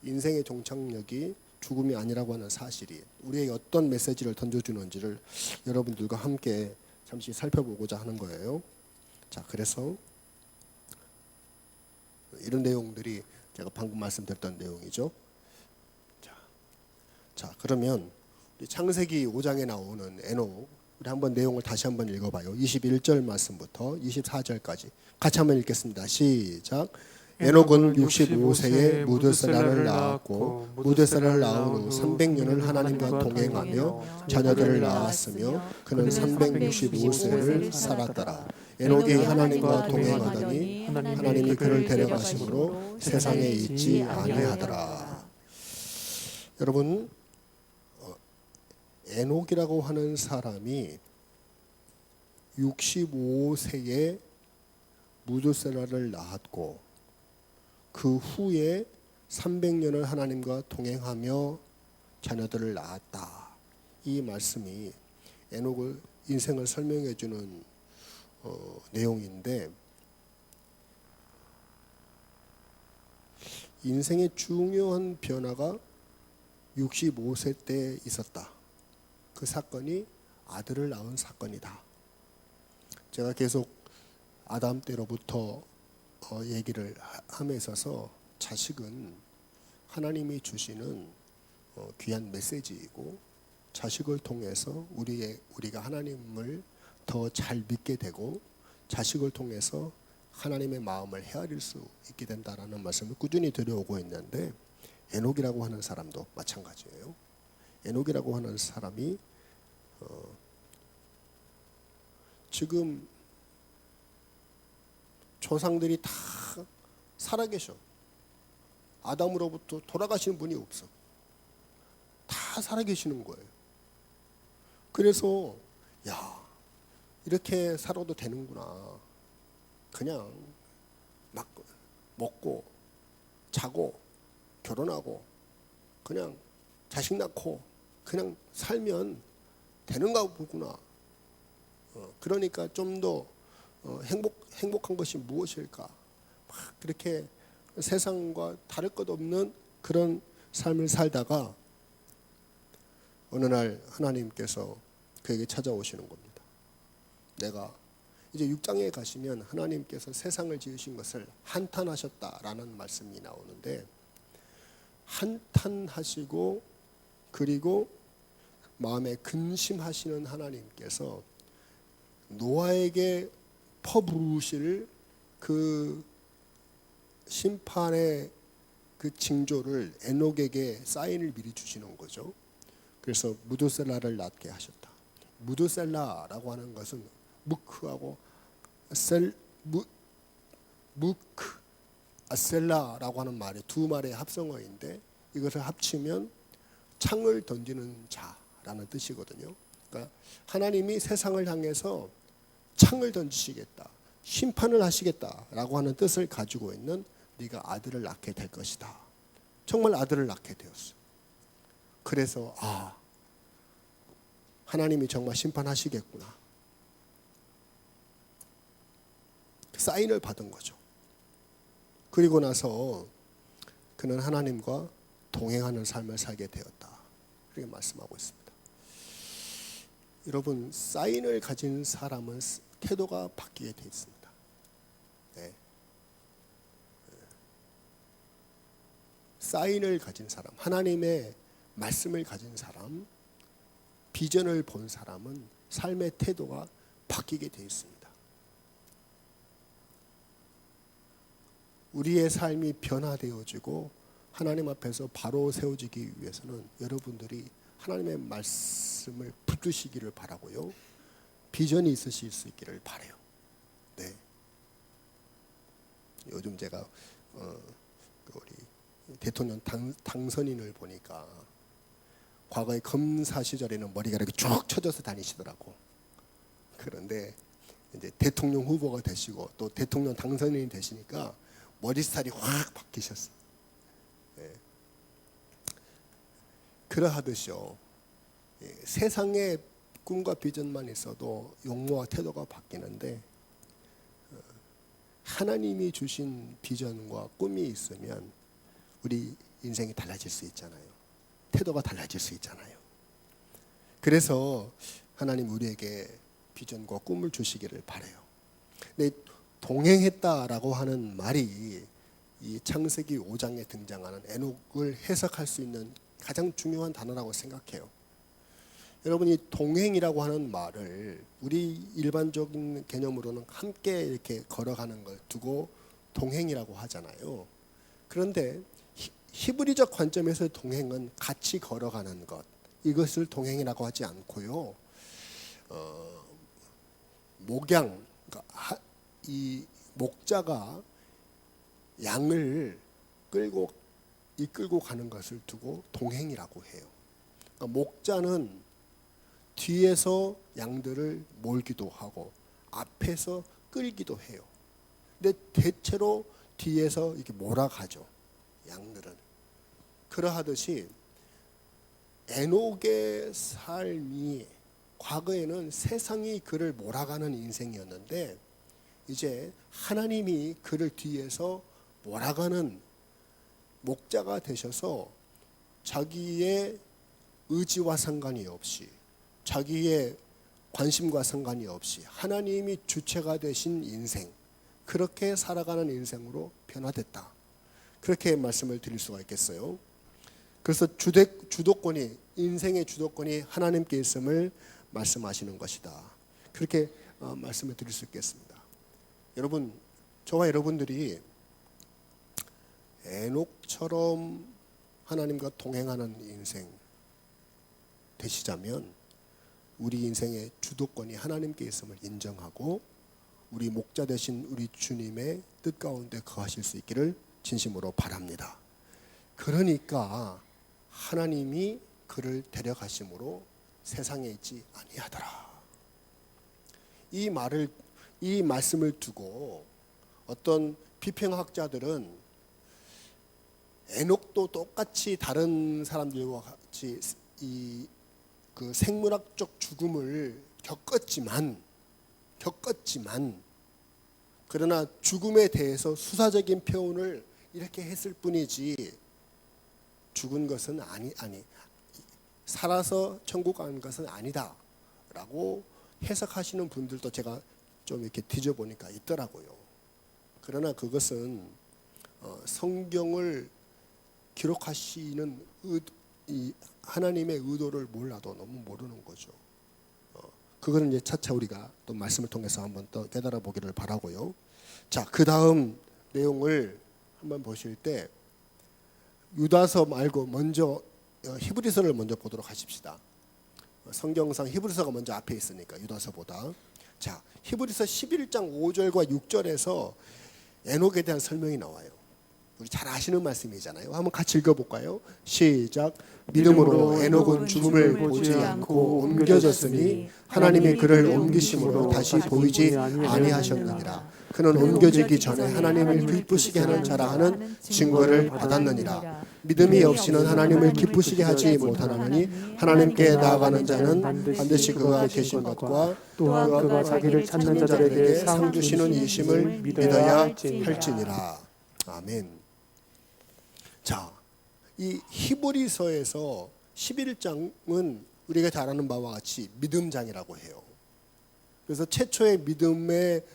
인생의 종착역이 죽음이 아니라고 하는 사실이 우리에게 어떤 메시지를 던져주는지를 여러분들과 함께 잠시 살펴보고자 하는 거예요. 자, 그래서 이런 내용들이 제가 방금 말씀드렸던 내용이죠. 자, 그러면 창세기 5장에 나오는 에녹, 우리 한번 내용을 다시 한번 읽어봐요. 21절 말씀부터 24절까지 같이 한번 읽겠습니다. 시작. 에녹은 65세에 무드셀라를 낳았고 무드셀라를 낳은 후 300년을 하나님과 동행하며 자녀들을 낳았으며 그는 365세를 살았더라. 에녹이 하나님과 동행하더니 하나님이 그를 데려가심으로 세상에 있지 아니하더라. 여러분, 에녹이라고 하는 사람이 65세에 무드셀라를 낳았고 그 후에 300년을 하나님과 동행하며 자녀들을 낳았다. 이 말씀이 에녹의 인생을 설명해 주는 내용인데 인생의 중요한 변화가 65세 때 있었다. 그 사건이 아들을 낳은 사건이다. 제가 계속 아담 때로부터 얘기를 함에 있어서 자식은 하나님이 주시는 귀한 메시지이고 자식을 통해서 우리가 하나님을 더 잘 믿게 되고 자식을 통해서 하나님의 마음을 헤아릴 수 있게 된다라는 말씀을 꾸준히 드려오고 있는데 에녹이라고 하는 사람도 마찬가지예요. 에녹이라고 하는 사람이 지금 조상들이 다 살아계셔. 아담으로부터 돌아가신 분이 없어. 다 살아계시는 거예요. 그래서 야, 이렇게 살아도 되는구나. 그냥 막 먹고 자고 결혼하고 그냥 자식 낳고 그냥 살면 되는가 보구나. 그러니까 좀 더 행복한 것이 무엇일까? 막 그렇게 세상과 다를 것 없는 그런 삶을 살다가 어느 날 하나님께서 그에게 찾아오시는 겁니다. 내가 이제 6장에 가시면 하나님께서 세상을 지으신 것을 한탄하셨다라는 말씀이 나오는데 한탄하시고 그리고 마음에 근심하시는 하나님께서 노아에게 퍼부으실 그 심판의 그 징조를 에녹에게 사인을 미리 주시는 거죠. 그래서 무드셀라를 낳게 하셨다. 무드셀라라고 하는 것은 무크하고 무크 아셀라라고 하는 말이 두 말의 합성어인데 이것을 합치면 창을 던지는 자라는 뜻이거든요. 그러니까 하나님이 세상을 향해서 창을 던지시겠다, 심판을 하시겠다라고 하는 뜻을 가지고 있는 네가 아들을 낳게 될 것이다. 정말 아들을 낳게 되었어. 그래서 하나님이 정말 심판하시겠구나. 사인을 받은 거죠. 그리고 나서 그는 하나님과 동행하는 삶을 살게 되었다. 그렇게 말씀하고 있습니다. 여러분, 사인을 가진 사람은 태도가 바뀌게 되어 있습니다. 네. 사인을 가진 사람, 하나님의 말씀을 가진 사람, 비전을 본 사람은 삶의 태도가 바뀌게 되어 있습니다. 우리의 삶이 변화되어지고 하나님 앞에서 바로 세워지기 위해서는 여러분들이 하나님의 말씀을 붙드시기를 바라고요. 비전이 있으실 수 있기를 바라요. 네. 요즘 제가 우리 대통령 당선인을 보니까 과거에 검사 시절에는 머리가 이렇게 쭉 쳐져서 다니시더라고. 그런데 이제 대통령 후보가 되시고 또 대통령 당선인이 되시니까 머리 스타일이 확 바뀌셨어요. 네. 그러하듯이요. 세상에 꿈과 비전만 있어도 용모와 태도가 바뀌는데 하나님이 주신 비전과 꿈이 있으면 우리 인생이 달라질 수 있잖아요. 태도가 달라질 수 있잖아요. 그래서 하나님 우리에게 비전과 꿈을 주시기를 바라요. 근데 동행했다라고 하는 말이 이 창세기 5장에 등장하는 에녹을 해석할 수 있는 가장 중요한 단어라고 생각해요. 여러분이 동행이라고 하는 말을 우리 일반적인 개념으로는 함께 이렇게 걸어가는 걸 두고 동행이라고 하잖아요. 그런데 히브리적 관점에서 동행은 같이 걸어가는 것, 이것을 동행이라고 하지 않고요. 목양, 그러니까 이 목자가 양을 이끌고 가는 것을 두고 동행이라고 해요. 그러니까 목자는 뒤에서 양들을 몰기도 하고 앞에서 끌기도 해요. 근데 대체로 뒤에서 이렇게 몰아가죠. 양들은. 그러하듯이 에녹의 삶이 과거에는 세상이 그를 몰아가는 인생이었는데 이제 하나님이 그를 뒤에서 몰아가는 목자가 되셔서 자기의 의지와 상관이 없이 자기의 관심과 상관이 없이 하나님이 주체가 되신 인생, 그렇게 살아가는 인생으로 변화됐다. 그렇게 말씀을 드릴 수가 있겠어요. 그래서 주도권이, 인생의 주도권이 하나님께 있음을 말씀하시는 것이다. 그렇게 말씀을 드릴 수 있겠습니다. 여러분, 저와 여러분들이 에녹처럼 하나님과 동행하는 인생 되시자면 우리 인생의 주도권이 하나님께 있음을 인정하고 우리 목자 되신 우리 주님의 뜻 가운데 거하실 수 있기를 진심으로 바랍니다. 그러니까 하나님이 그를 데려가심으로 세상에 있지 아니하더라. 이 말씀을 두고 어떤 비평학자들은 에녹도 똑같이 다른 사람들과 같이 그 생물학적 죽음을 겪었지만 그러나 죽음에 대해서 수사적인 표현을 이렇게 했을 뿐이지 죽은 것은 살아서 천국 가는 것은 아니다라고 해석하시는 분들도 제가 좀 이렇게 뒤져보니까 있더라고요. 그러나 그것은 성경을 기록하시는 이 하나님의 의도를 몰라도 너무 모르는 거죠. 그거는 이제 차차 우리가 또 말씀을 통해서 한번 더 깨달아 보기를 바라고요. 자, 그 다음 내용을 한번 보실 때 유다서 말고 먼저 히브리서를 먼저 보도록 하십시다. 성경상 히브리서가 먼저 앞에 있으니까 유다서보다. 자, 히브리서 11장 5절과 6절에서 에녹에 대한 설명이 나와요. 우리 잘 아시는 말씀이잖아요. 한번 같이 읽어볼까요? 시작. 믿음으로 에녹은 죽음을 보지 않고 옮겨졌으니 하나님이 그를 옮기심으로 다시 보이지 아니하셨느니라. 그는 옮겨지기 전에 하나님을 기쁘시게 하는 자라 하는 증거를 받았느니라. 믿음이 없이는 하나님을 기쁘시게 하지 못하나니 하나님께 나아가는 자는 반드시 그가 계신 것과 또한 그가 자기를 찾는 자들에게 상 주시는 이심을 믿어야 할지니라. 아멘. 자, 이 히브리서에서 11장은 우리가 잘 아는 바와 같이 믿음장이라고 해요. 그래서 최초의 믿음의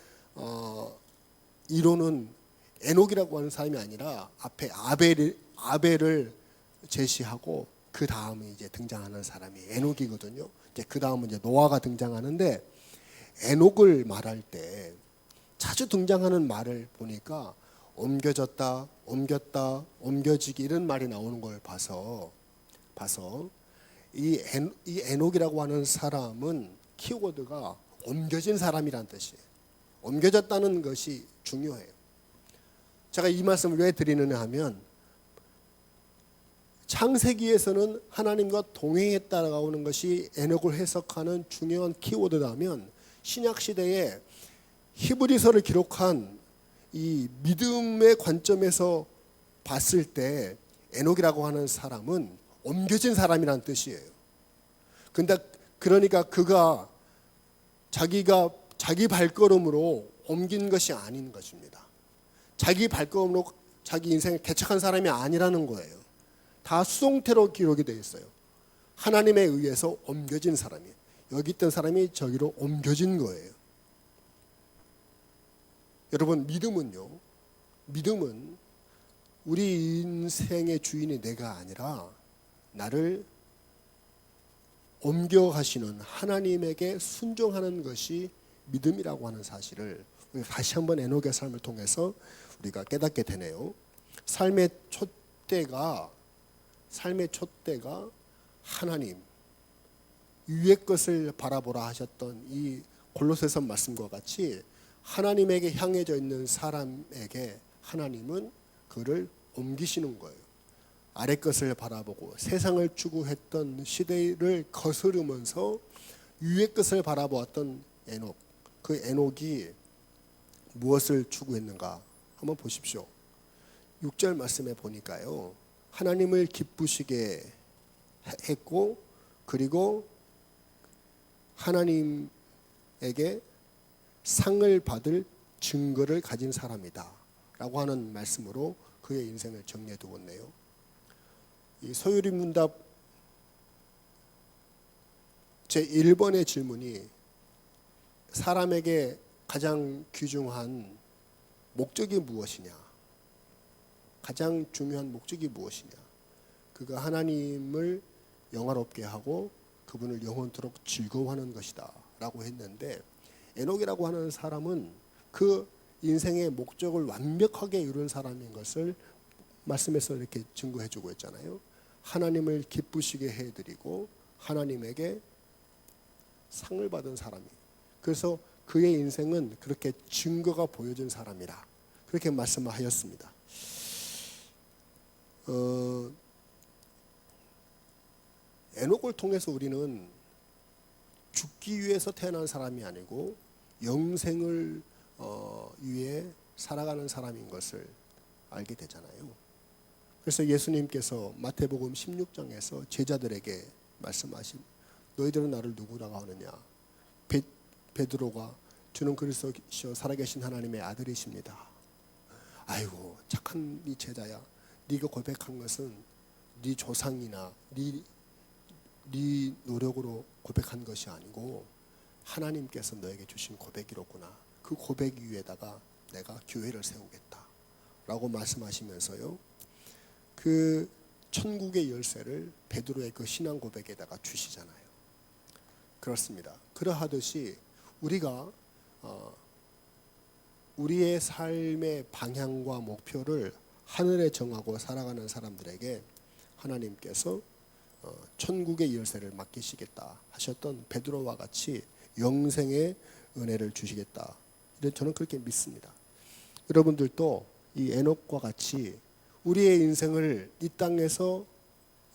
이론은 에녹이라고 하는 사람이 아니라 앞에 아벨을 제시하고 그 다음에 이제 등장하는 사람이 에녹이거든요. 이제 그 다음은 이제 노아가 등장하는데 에녹을 말할 때 자주 등장하는 말을 보니까 옮겨졌다, 옮겼다, 옮겨지기 이런 말이 나오는 걸 봐서 이 에녹이라고 하는 사람은 키워드가 옮겨진 사람이란 뜻이에요. 옮겨졌다는 것이 중요해요. 제가 이 말씀을 왜 드리느냐 하면 창세기에서는 하나님과 동행했다라고 하는 것이 에녹을 해석하는 중요한 키워드라면 신약시대에 히브리서를 기록한 이 믿음의 관점에서 봤을 때 에녹이라고 하는 사람은 옮겨진 사람이라는 뜻이에요. 근데 그러니까 그가 자기가 자기 발걸음으로 옮긴 것이 아닌 것입니다. 자기 발걸음으로 자기 인생을 개척한 사람이 아니라는 거예요. 다 수동태로 기록이 되어 있어요. 하나님에 의해서 옮겨진 사람이에요. 여기 있던 사람이 저기로 옮겨진 거예요. 여러분, 믿음은 우리 인생의 주인이 내가 아니라 나를 옮겨가시는 하나님에게 순종하는 것이 믿음이라고 하는 사실을 다시 한번 에녹의 삶을 통해서 우리가 깨닫게 되네요. 삶의 촛대가 하나님, 위의 것을 바라보라 하셨던 이 골로새서 말씀과 같이 하나님에게 향해져 있는 사람에게 하나님은 그를 옮기시는 거예요. 아래 것을 바라보고 세상을 추구했던 시대를 거스르면서 위의 것을 바라보았던 에녹, 그 에녹이 무엇을 추구했는가 한번 보십시오. 6절 말씀에 보니까요, 하나님을 기쁘시게 했고, 그리고 하나님에게 상을 받을 증거를 가진 사람이다 라고 하는 말씀으로 그의 인생을 정리해 두었네요. 이 소유리 문답 제1번의 질문이 사람에게 가장 귀중한 목적이 무엇이냐, 가장 중요한 목적이 무엇이냐, 그가 하나님을 영화롭게 하고 그분을 영원토록 즐거워하는 것이다 라고 했는데, 에녹이라고 하는 사람은 그 인생의 목적을 완벽하게 이룬 사람인 것을 말씀에서 이렇게 증거해 주고 있잖아요. 하나님을 기쁘시게 해드리고 하나님에게 상을 받은 사람이, 그래서 그의 인생은 그렇게 증거가 보여진 사람이라 그렇게 말씀하였습니다. 에녹을 통해서 우리는 죽기 위해서 태어난 사람이 아니고 영생을 위해 살아가는 사람인 것을 알게 되잖아요. 그래서 예수님께서 마태복음 16장에서 제자들에게 말씀하신, 너희들은 나를 누구라고 하느냐? 베드로가 주는 그리스도시요 살아계신 하나님의 아들이십니다. 아이고 착한 네 제자야, 네가 고백한 것은 네 조상이나 네 노력으로 고백한 것이 아니고 하나님께서 너에게 주신 고백이로구나. 그 고백 위에다가 내가 교회를 세우겠다 라고 말씀하시면서요, 그 천국의 열쇠를 베드로의 그 신앙 고백에다가 주시잖아요. 그렇습니다. 그러하듯이 우리가 우리의 삶의 방향과 목표를 하늘에 정하고 살아가는 사람들에게 하나님께서 천국의 열쇠를 맡기시겠다 하셨던 베드로와 같이 영생의 은혜를 주시겠다, 저는 그렇게 믿습니다. 여러분들도 이 에녹과 같이 우리의 인생을 이 땅에서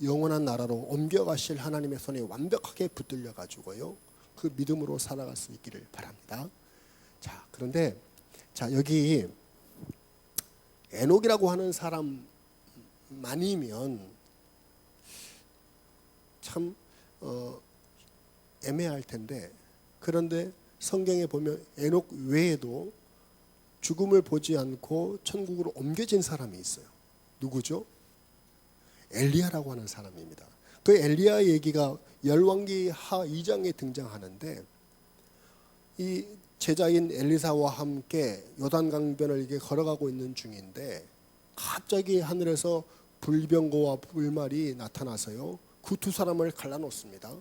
영원한 나라로 옮겨가실 하나님의 손에 완벽하게 붙들려 가지고요, 그 믿음으로 살아갈 수 있기를 바랍니다. 자, 그런데 여기 에녹이라고 하는 사람만이면 참 애매할 텐데, 그런데 성경에 보면 에녹 외에도 죽음을 보지 않고 천국으로 옮겨진 사람이 있어요. 누구죠? 엘리야라고 하는 사람입니다. 그 엘리야 얘기가 열왕기 하 2장에 등장하는데, 이 제자인 엘리사와 함께 요단강변을 이렇게 걸어가고 있는 중인데 갑자기 하늘에서 불병거와 불말이 나타나서요, 그 두 사람을 갈라놓습니다.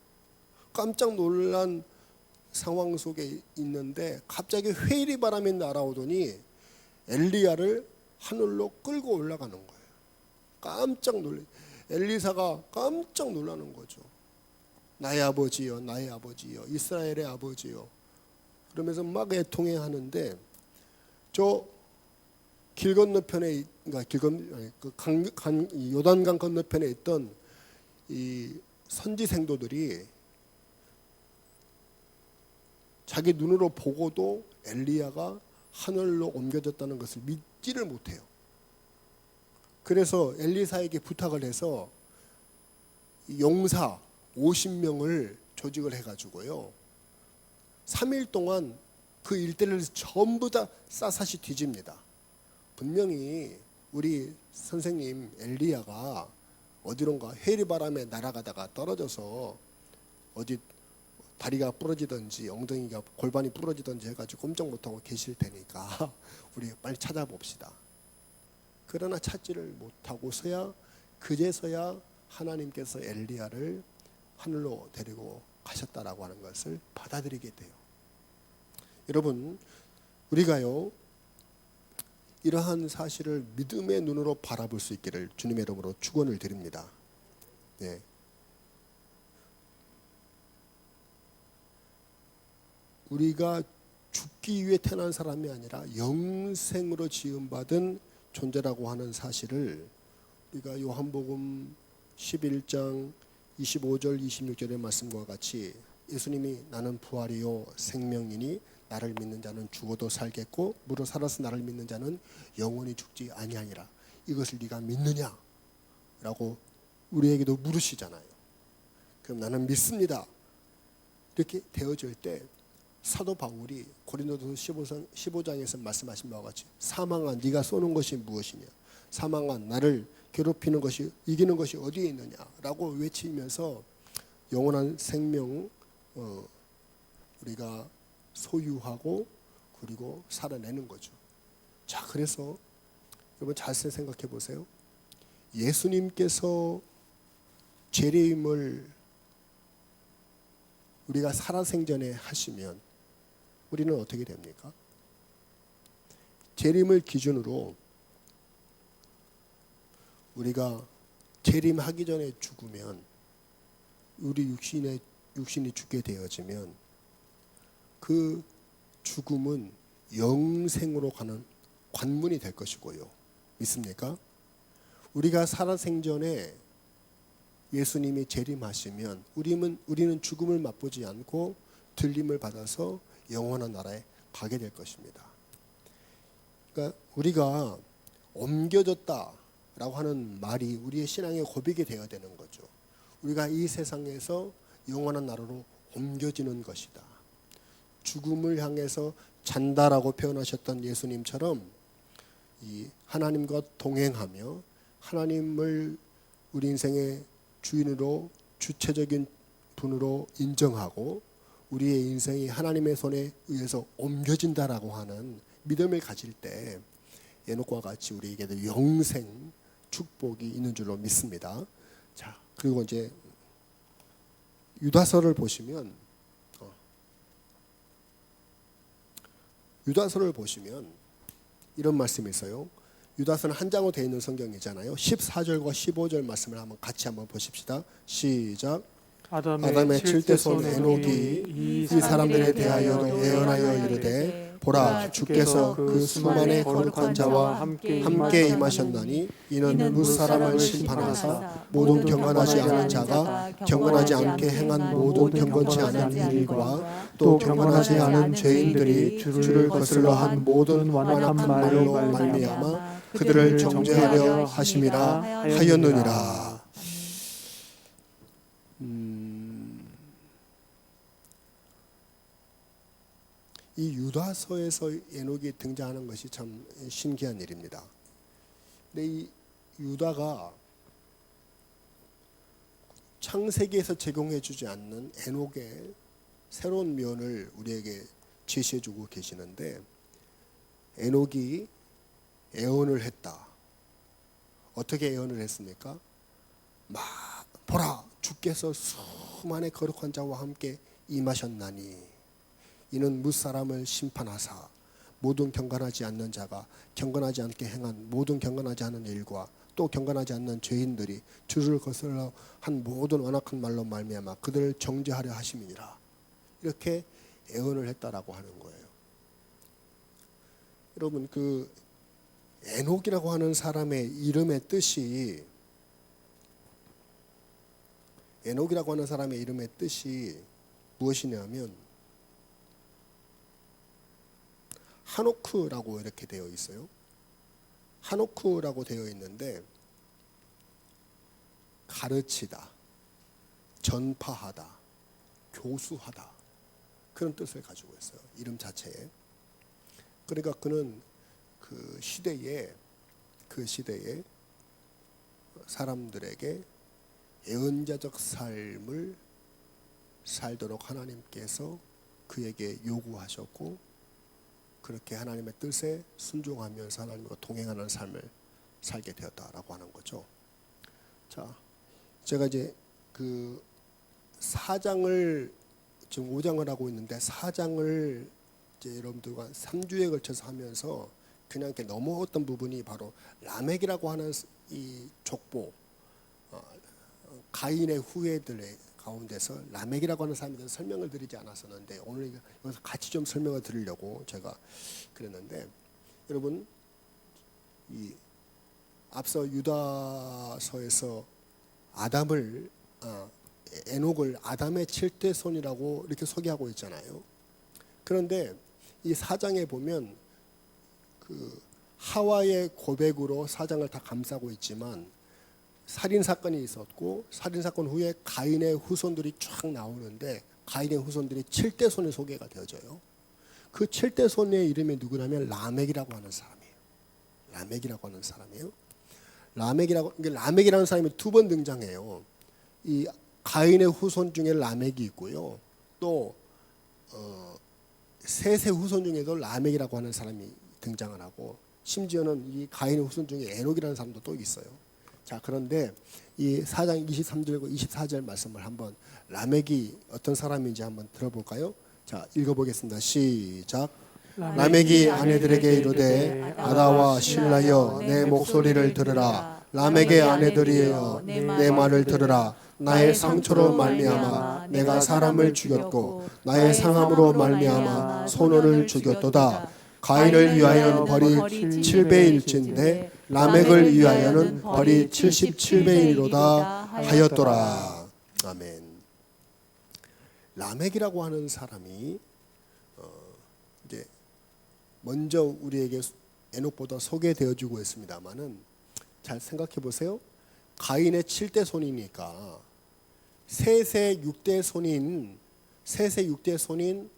깜짝 놀란 상황 속에 있는데 갑자기 회일이 바람이 날아오더니 엘리야를 하늘로 끌고 올라가는 거예요. 깜짝 놀래. 엘리사가 깜짝 놀라는 거죠. 나의 아버지요, 나의 아버지요, 이스라엘의 아버지요. 그러면서 막 애통해하는데, 저 길 건너편에, 그러니까 요단강 건너편에 있던 이 선지 생도들이 자기 눈으로 보고도 엘리야가 하늘로 옮겨졌다는 것을 믿지를 못해요. 그래서 엘리사에게 부탁을 해서 용사 50명을 조직을 해가지고요, 3일 동안 그 일대를 전부 다 샅샅이 뒤집니다. 분명히 우리 선생님 엘리야가 어디론가 해리바람에 날아가다가 떨어져서 어디 다리가 부러지든지 엉덩이가 골반이 부러지든지 해가지고 꼼짝 못하고 계실 테니까 우리 빨리 찾아봅시다. 그러나 찾지를 못하고서야 그제서야 하나님께서 엘리야를 하늘로 데리고 가셨다라고 하는 것을 받아들이게 돼요. 여러분, 우리가요 이러한 사실을 믿음의 눈으로 바라볼 수 있기를 주님의 이름으로 축원을 드립니다. 네. 우리가 죽기 위해 태어난 사람이 아니라 영생으로 지음받은 존재라고 하는 사실을 우리가 요한복음 11장 25절 26절의 말씀과 같이 예수님이 나는 부활이요 생명이니 나를 믿는 자는 죽어도 살겠고 무릇 살아서 나를 믿는 자는 영원히 죽지 아니하니라. 이것을 네가 믿느냐? 라고 우리에게도 물으시잖아요. 그럼 나는 믿습니다. 이렇게 되어질 때 사도 바울이 고린도서 15장에서 말씀하신 바와 같이 사망아 네가 쏘는 것이 무엇이냐, 사망아 나를 괴롭히는 것이 이기는 것이 어디에 있느냐라고 외치면서 영원한 생명 우리가 소유하고 그리고 살아내는 거죠. 자, 그래서 여러분 잘 생각해 보세요. 예수님께서 재림을 우리가 살아생전에 하시면 우리는 어떻게 됩니까? 재림을 기준으로 우리가 재림하기 전에 죽으면, 우리 육신이 죽게 되어지면 그 죽음은 영생으로 가는 관문이 될 것이고요. 믿습니까? 우리가 살아생전에 예수님이 재림하시면 우리는 죽음을 맛보지 않고 들림을 받아서 영원한 나라에 가게 될 것입니다. 그러니까 우리가 옮겨졌다라고 하는 말이 우리의 신앙의 고백이 되어야 되는 거죠. 우리가 이 세상에서 영원한 나라로 옮겨지는 것이다. 죽음을 향해서 잔다라고 표현하셨던 예수님처럼 이 하나님과 동행하며 하나님을 우리 인생의 주인으로, 주체적인 분으로 인정하고 우리의 인생이 하나님의 손에 의해서 옮겨진다라고 하는 믿음을 가질 때 에녹과 같이 우리에게도 영생 축복이 있는 줄로 믿습니다. 자, 그리고 이제 유다서를 보시면 이런 말씀이 있어요. 유다서는 한 장으로 되어 있는 성경이잖아요. 14절과 15절 말씀을 같이 한번 보십시다. 시작. 아담의 7대 손 에녹이 이 사람들에 대하여도 예언하여 이르되 보라 주께서 그 수만의 거룩한 자와 함께 임하셨나니 이는 무사람을 심판하사 모든 경건하지 않은 자가 경건하지 않게 행한 모든 경건치 않은 일과 또 경건하지 않은 죄인들이 주를 거슬러 한 모든 완악한 말로 말미암아 그들을 정죄하려 하심이라 하였느니라. 이 유다서에서 에녹이 등장하는 것이 참 신기한 일입니다. 근데 이 유다가 창세기에서 제공해주지 않는 에녹의 새로운 면을 우리에게 제시해주고 계시는데, 에녹이 애언을 했다. 어떻게 애언을 했습니까? 막 보라 주께서 수만의 거룩한 자와 함께 임하셨나니 이는 무사람을 심판하사 모든 경건하지 않는 자가 경건하지 않게 행한 모든 경건하지 않은 일과 또 경건하지 않는 죄인들이 주를 거슬러 한 모든 완악한 말로 말미암아 그들을 정죄하려 하심이니라. 이렇게 애언을 했다라고 하는 거예요. 여러분, 그 에녹이라고 하는 사람의 이름의 뜻이 무엇이냐면 하노크라고 이렇게 되어 있어요. 하노크라고 되어 있는데 가르치다, 전파하다, 교수하다 그런 뜻을 가지고 있어요. 이름 자체에. 그러니까 그는 그 시대에 사람들에게 애언자적 삶을 살도록 하나님께서 그에게 요구하셨고 그렇게 하나님의 뜻에 순종하면서 하나님과 동행하는 삶을 살게 되었다라고 하는 거죠. 자, 제가 이제 그 4장을 지금 5장을 하고 있는데 4장을 이제 여러분들과 3주에 걸쳐서 하면서 그냥 이렇게 넘어왔던 부분이 바로 라멕이라고 하는 이 족보, 가인의 후예들의 가운데서 라멕이라고 하는 사람에 대해서 설명을 드리지 않았었는데 오늘 여기서 같이 좀 설명을 드리려고 제가 그랬는데, 여러분 이 앞서 유다서에서 에녹을 아담의 7대 손이라고 이렇게 소개하고 있잖아요. 그런데 이 4장에 보면 그 하와의 고백으로 4장을 다 감싸고 있지만 살인 사건이 있었고 살인 사건 후에 가인의 후손들이 쫙 나오는데 가인의 후손들이 7대 손에 소개가 되어져요. 그 7대 손의 이름이 누구냐면 라멕이라고 하는 사람이에요. 라멕이라고 하는 사람이에요. 라멕이라는 사람이 두 번 등장해요. 이 가인의 후손 중에 라멕이 있고요. 또 셋의 후손 중에도 라멕이라고 하는 사람이 등장을 하고, 심지어는 이 가인의 후손 중에 에녹이라는 사람도 또 있어요. 자, 그런데 이 4장 23절과 24절 말씀을 한번 라멕이 어떤 사람인지 한번 들어볼까요? 자, 읽어보겠습니다. 시작. 라멕이 아내들에게 이르되 아다와 실라여 내 목소리를 들으라. 라멕의 아내들이여 내 말을 들으라. 나의 상처로 말미암아 내가 사람을 죽였고 나의 상함으로 말미암아 소년을 죽였도다. 가인을 위하여는 벌이 7배일진데 라멕을 위하여는 벌이 77배이로다 하였더라. 아멘. 라멕이라고 하는 사람이 이제 먼저 우리에게 에녹보다 소개되어지고 있습니다만은, 잘 생각해 보세요. 가인의 7대 손이니까 셋의 6대 손인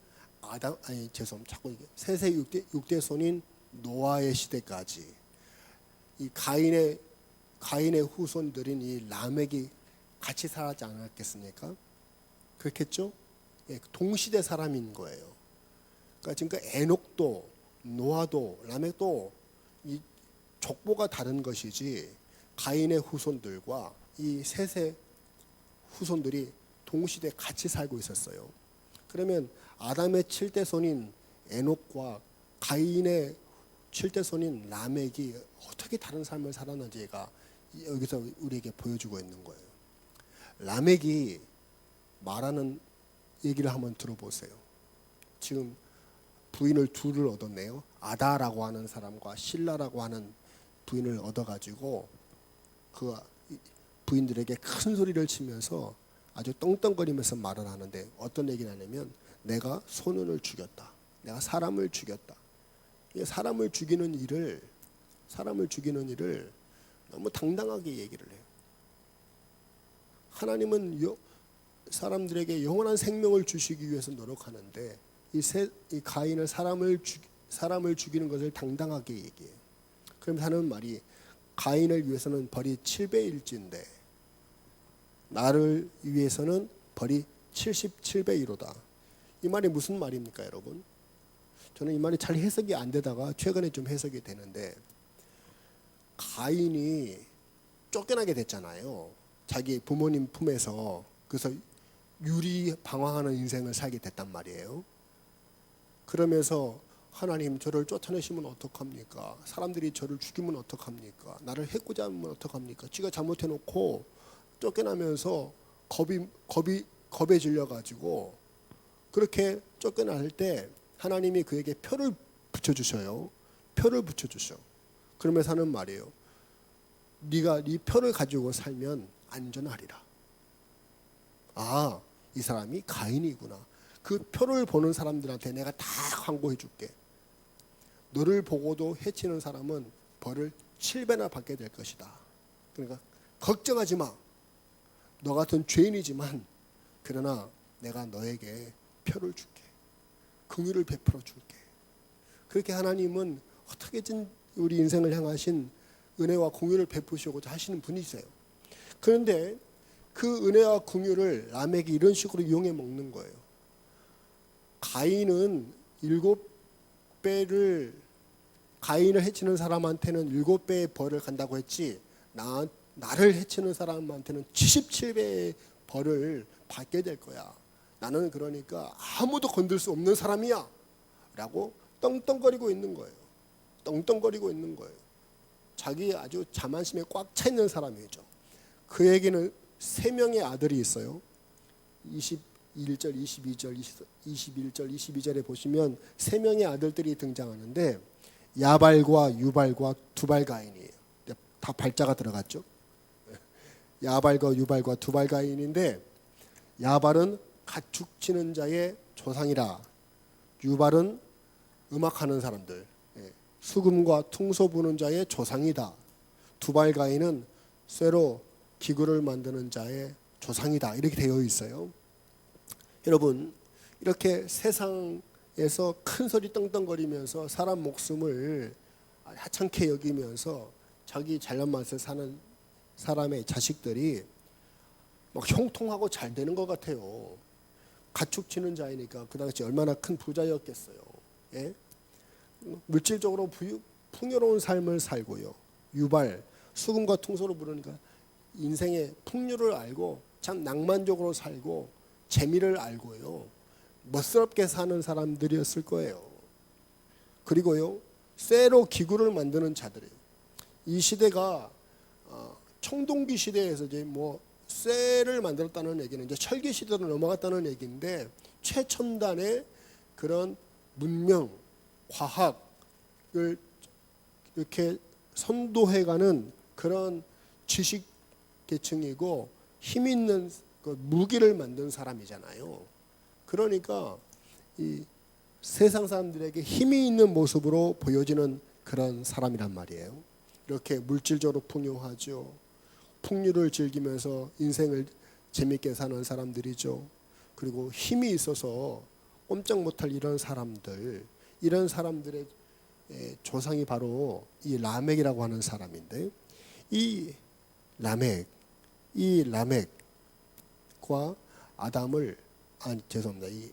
아담, 아니 죄송합니다. 자꾸 이게 셋의 6대 손인 노아의 시대까지 이 가인의 후손들인 이 라멕이 같이 살았지 않았겠습니까? 그렇겠죠? 예, 동시대 사람인 거예요. 그러니까 지금 에녹도 노아도 라멕도 이 족보가 다른 것이지, 가인의 후손들과 이 셋의 후손들이 동시대 같이 살고 있었어요. 그러면 아담의 7대 손인 에녹과 가인의 7대 손인 라멕이 어떻게 다른 삶을 살았는지가 여기서 우리에게 보여주고 있는 거예요. 라멕이 말하는 얘기를 한번 들어보세요. 지금 부인을 둘을 얻었네요. 아다라고 하는 사람과 실라라고 하는 부인을 얻어가지고 그 부인들에게 큰 소리를 치면서 아주 떵떵거리면서 말을 하는데, 어떤 얘기를 하냐면 내가 소년을 죽였다. 내가 사람을 죽였다. 사람을 죽이는 일을 너무 당당하게 얘기를 해요. 하나님은 사람들에게 영원한 생명을 주시기 위해서 노력하는데 이 가인은 사람을 죽이는 것을 당당하게 얘기해요. 그럼 하는 말이 가인을 위해서는 벌이 7배일진데 나를 위해서는 벌이 77배이로다. 이 말이 무슨 말입니까, 여러분? 저는 이 말이 잘 해석이 안 되다가 최근에 좀 해석이 되는데, 가인이 쫓겨나게 됐잖아요. 자기 부모님 품에서. 그래서 유리방황하는 인생을 살게 됐단 말이에요. 그러면서 하나님, 저를 쫓아내시면 어떡합니까? 사람들이 저를 죽이면 어떡합니까? 나를 해코자 하면 어떡합니까? 지가 잘못해놓고 쫓겨나면서 겁에 질려가지고 그렇게 쫓겨날 때 하나님이 그에게 표를 붙여주셔요. 표를 붙여주셔. 그러면서 하는 말이에요. 네가 네 표를 가지고 살면 안전하리라. 아, 이 사람이 가인이구나. 그 표를 보는 사람들한테 내가 다 광고해 줄게. 너를 보고도 해치는 사람은 벌을 7배나 받게 될 것이다. 그러니까 걱정하지 마. 너 같은 죄인이지만 그러나 내가 너에게 표를 줄게. 긍휼을 베풀어 줄게. 그렇게 하나님은 어떻게든 우리 인생을 향하신 은혜와 긍휼을 베푸시고자 하시는 분이세요. 그런데 그 은혜와 긍휼을 라멕이 이런 식으로 이용해 먹는 거예요. 가인은 7배를, 가인을 해치는 사람한테는 7배의 벌을 간다고 했지, 나를 해치는 사람한테는 77배의 벌을 받게 될 거야. 나는 그러니까 아무도 건들 수 없는 사람이야 라고 떵떵거리고 있는 거예요. 떵떵거리고 있는 거예요. 자기 아주 자만심에 꽉 차 있는 사람이죠. 그에게는 3명의 아들이 있어요. 21절, 22절, 21절, 22절에 보시면 3명의 아들들이 등장하는데 야발과 유발과 두발가인이에요. 다 발자가 들어갔죠. 야발과 유발과 두발가인인데, 야발은 가축 치는 자의 조상이라, 유발은 음악하는 사람들, 수금과 퉁소 부는 자의 조상이다. 두발가인은 쇠로 기구를 만드는 자의 조상이다. 이렇게 되어 있어요. 여러분, 이렇게 세상에서 큰 소리 떵떵거리면서 사람 목숨을 하찮게 여기면서 자기 잘난 맛에 사는 사람의 자식들이 막 형통하고 잘 되는 것 같아요. 가축 치는 자이니까 그 당시 얼마나 큰 부자였겠어요. 예? 물질적으로 풍요로운 삶을 살고요. 유발, 수금과 퉁소를 부르니까 인생의 풍요를 알고 참 낭만적으로 살고 재미를 알고요. 멋스럽게 사는 사람들이었을 거예요. 그리고요, 쇠로 기구를 만드는 자들이에요. 이 시대가 청동기 시대에서 이제 뭐 쇠를 만들었다는 얘기는 이제 철기 시대로 넘어갔다는 얘기인데, 최첨단의 그런 문명, 과학을 이렇게 선도해가는 그런 지식 계층이고 힘 있는 그 무기를 만든 사람이잖아요. 그러니까 이 세상 사람들에게 힘이 있는 모습으로 보여지는 그런 사람이란 말이에요. 이렇게 물질적으로 풍요하죠. 풍류를 즐기면서 인생을 재밌게 사는 사람들이죠. 그리고 힘이 있어서 꼼짝 못할 이런 사람들의 조상이 바로 이 라멕이라고 하는 사람인데, 이 라멕과 이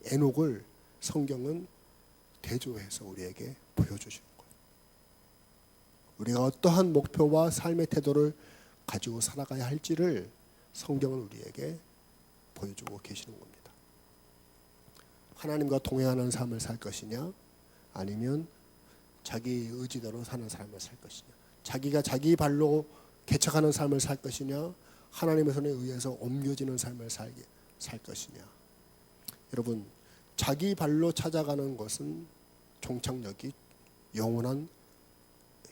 에녹을 성경은 대조해서 우리에게 보여주시는 거예요. 우리가 어떠한 목표와 삶의 태도를 가지고 살아가야 할지를 성경은 우리에게 보여주고 계시는 겁니다. 하나님과 동행하는 삶을 살 것이냐, 아니면 자기 의지대로 사는 삶을 살 것이냐, 자기가 자기 발로 개척하는 삶을 살 것이냐, 하나님의 손에 의해서 옮겨지는 삶을 살 것이냐. 여러분, 자기 발로 찾아가는 것은 종착역이 영원한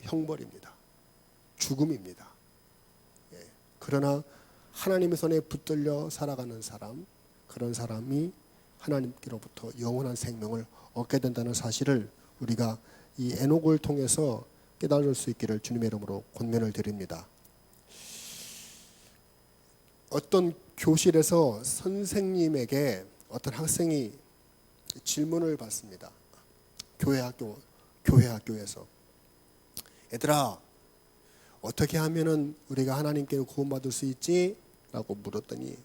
형벌입니다. 죽음입니다. 그러나 하나님의 손에 붙들려 살아가는 사람, 그런 사람이 하나님께로부터 영원한 생명을 얻게 된다는 사실을 우리가 이 에녹을 통해서 깨달을 수 있기를 주님의 이름으로 권면을 드립니다. 어떤 교실에서 선생님에게 어떤 학생이 질문을 받습니다. 교회 학교에서, 얘들아, 어떻게 하면은 우리가 하나님께 구원받을 수 있지? 라고 물었더니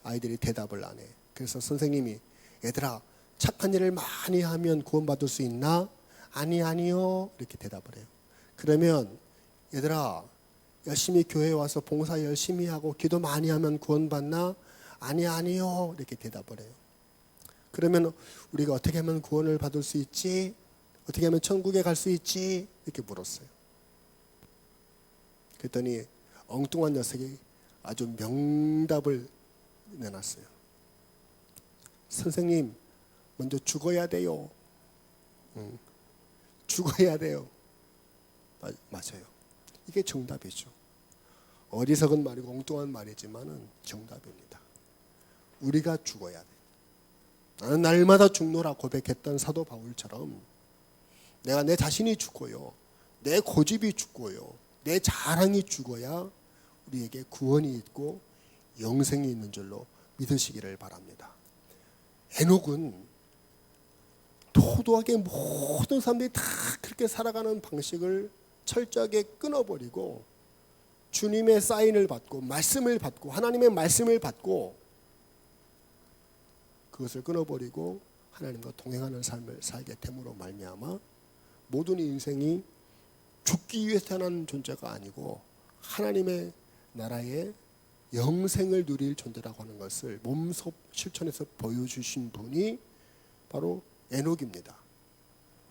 아이들이 대답을 안 해. 그래서 선생님이, 얘들아, 착한 일을 많이 하면 구원받을 수 있나? 아니요. 이렇게 대답을 해요. 그러면 얘들아, 열심히 교회에 와서 봉사 열심히 하고 기도 많이 하면 구원받나? 아니요. 이렇게 대답을 해요. 그러면 우리가 어떻게 하면 구원을 받을 수 있지? 어떻게 하면 천국에 갈 수 있지? 이렇게 물었어요. 그랬더니 엉뚱한 녀석이 아주 명답을 내놨어요. 선생님, 먼저 죽어야 돼요. 죽어야 돼요. 맞아요. 이게 정답이죠. 어리석은 말이고 엉뚱한 말이지만은 정답입니다. 우리가 죽어야 돼. 나는 날마다 죽노라 고백했던 사도 바울처럼 내가 내 자신이 죽고요, 내 고집이 죽고요, 내 자랑이 죽어야 우리에게 구원이 있고 영생이 있는 줄로 믿으시기를 바랍니다. 에녹은 도도하게 모든 사람들이 다 그렇게 살아가는 방식을 철저하게 끊어버리고 주님의 사인을 받고 말씀을 받고 하나님의 말씀을 받고 그것을 끊어버리고 하나님과 동행하는 삶을 살게 됨으로 말미암아 모든 인생이 죽기 위해 태어난 존재가 아니고 하나님의 나라의 영생을 누릴 존재라고 하는 것을 몸소 실천해서 보여주신 분이 바로 에녹입니다.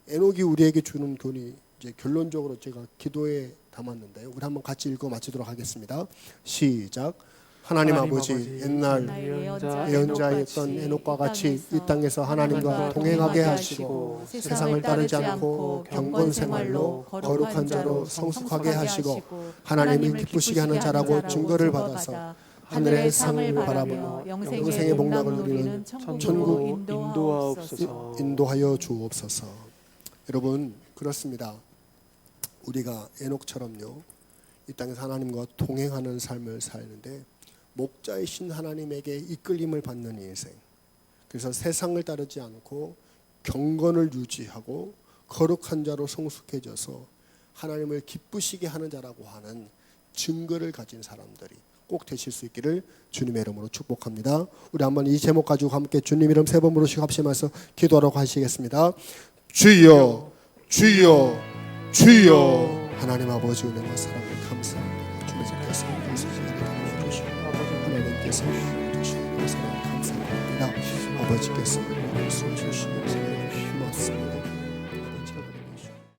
에녹이 우리에게 주는 교훈이 이제 결론적으로 제가 기도에 담았는데요. 우리 한번 같이 읽어 마치도록 하겠습니다. 시작. 하나님 아버지, 옛날 예언자였던 에녹과 같이 이 땅에서 하나님과 동행하게 하시고 세상을 따르지 않고 경건 생활로 거룩한 자로 성숙하게 하시고 하나님을 기쁘시게 하는 자라고 증거를 받아서 하늘의 상을 바라보며 영생의 복락을 누리는 천국 인도하여 주옵소서. 여러분, 그렇습니다. 우리가 에녹처럼요, 이 땅에서 하나님과 동행하는 삶을 사는데 목자이신 하나님에게 이끌림을 받는 인생. 그래서 세상을 따르지 않고 경건을 유지하고 거룩한 자로 성숙해져서 하나님을 기쁘시게 하는 자라고 하는 증거를 가진 사람들이 꼭 되실 수 있기를 주님의 이름으로 축복합니다. 우리 한번 이 제목 가지고 함께 주님 이름 3번 부르시고 합심해서 기도하라고 하시겠습니다. 주여 주여 주여. 하나님 아버지 은혜와 사랑을 감사합니다. 주님께서 우리를 도와주시고 하나님께서 주시고 사랑을 감사합니다. 아버지께서 우리를 주시고 힘없습니다.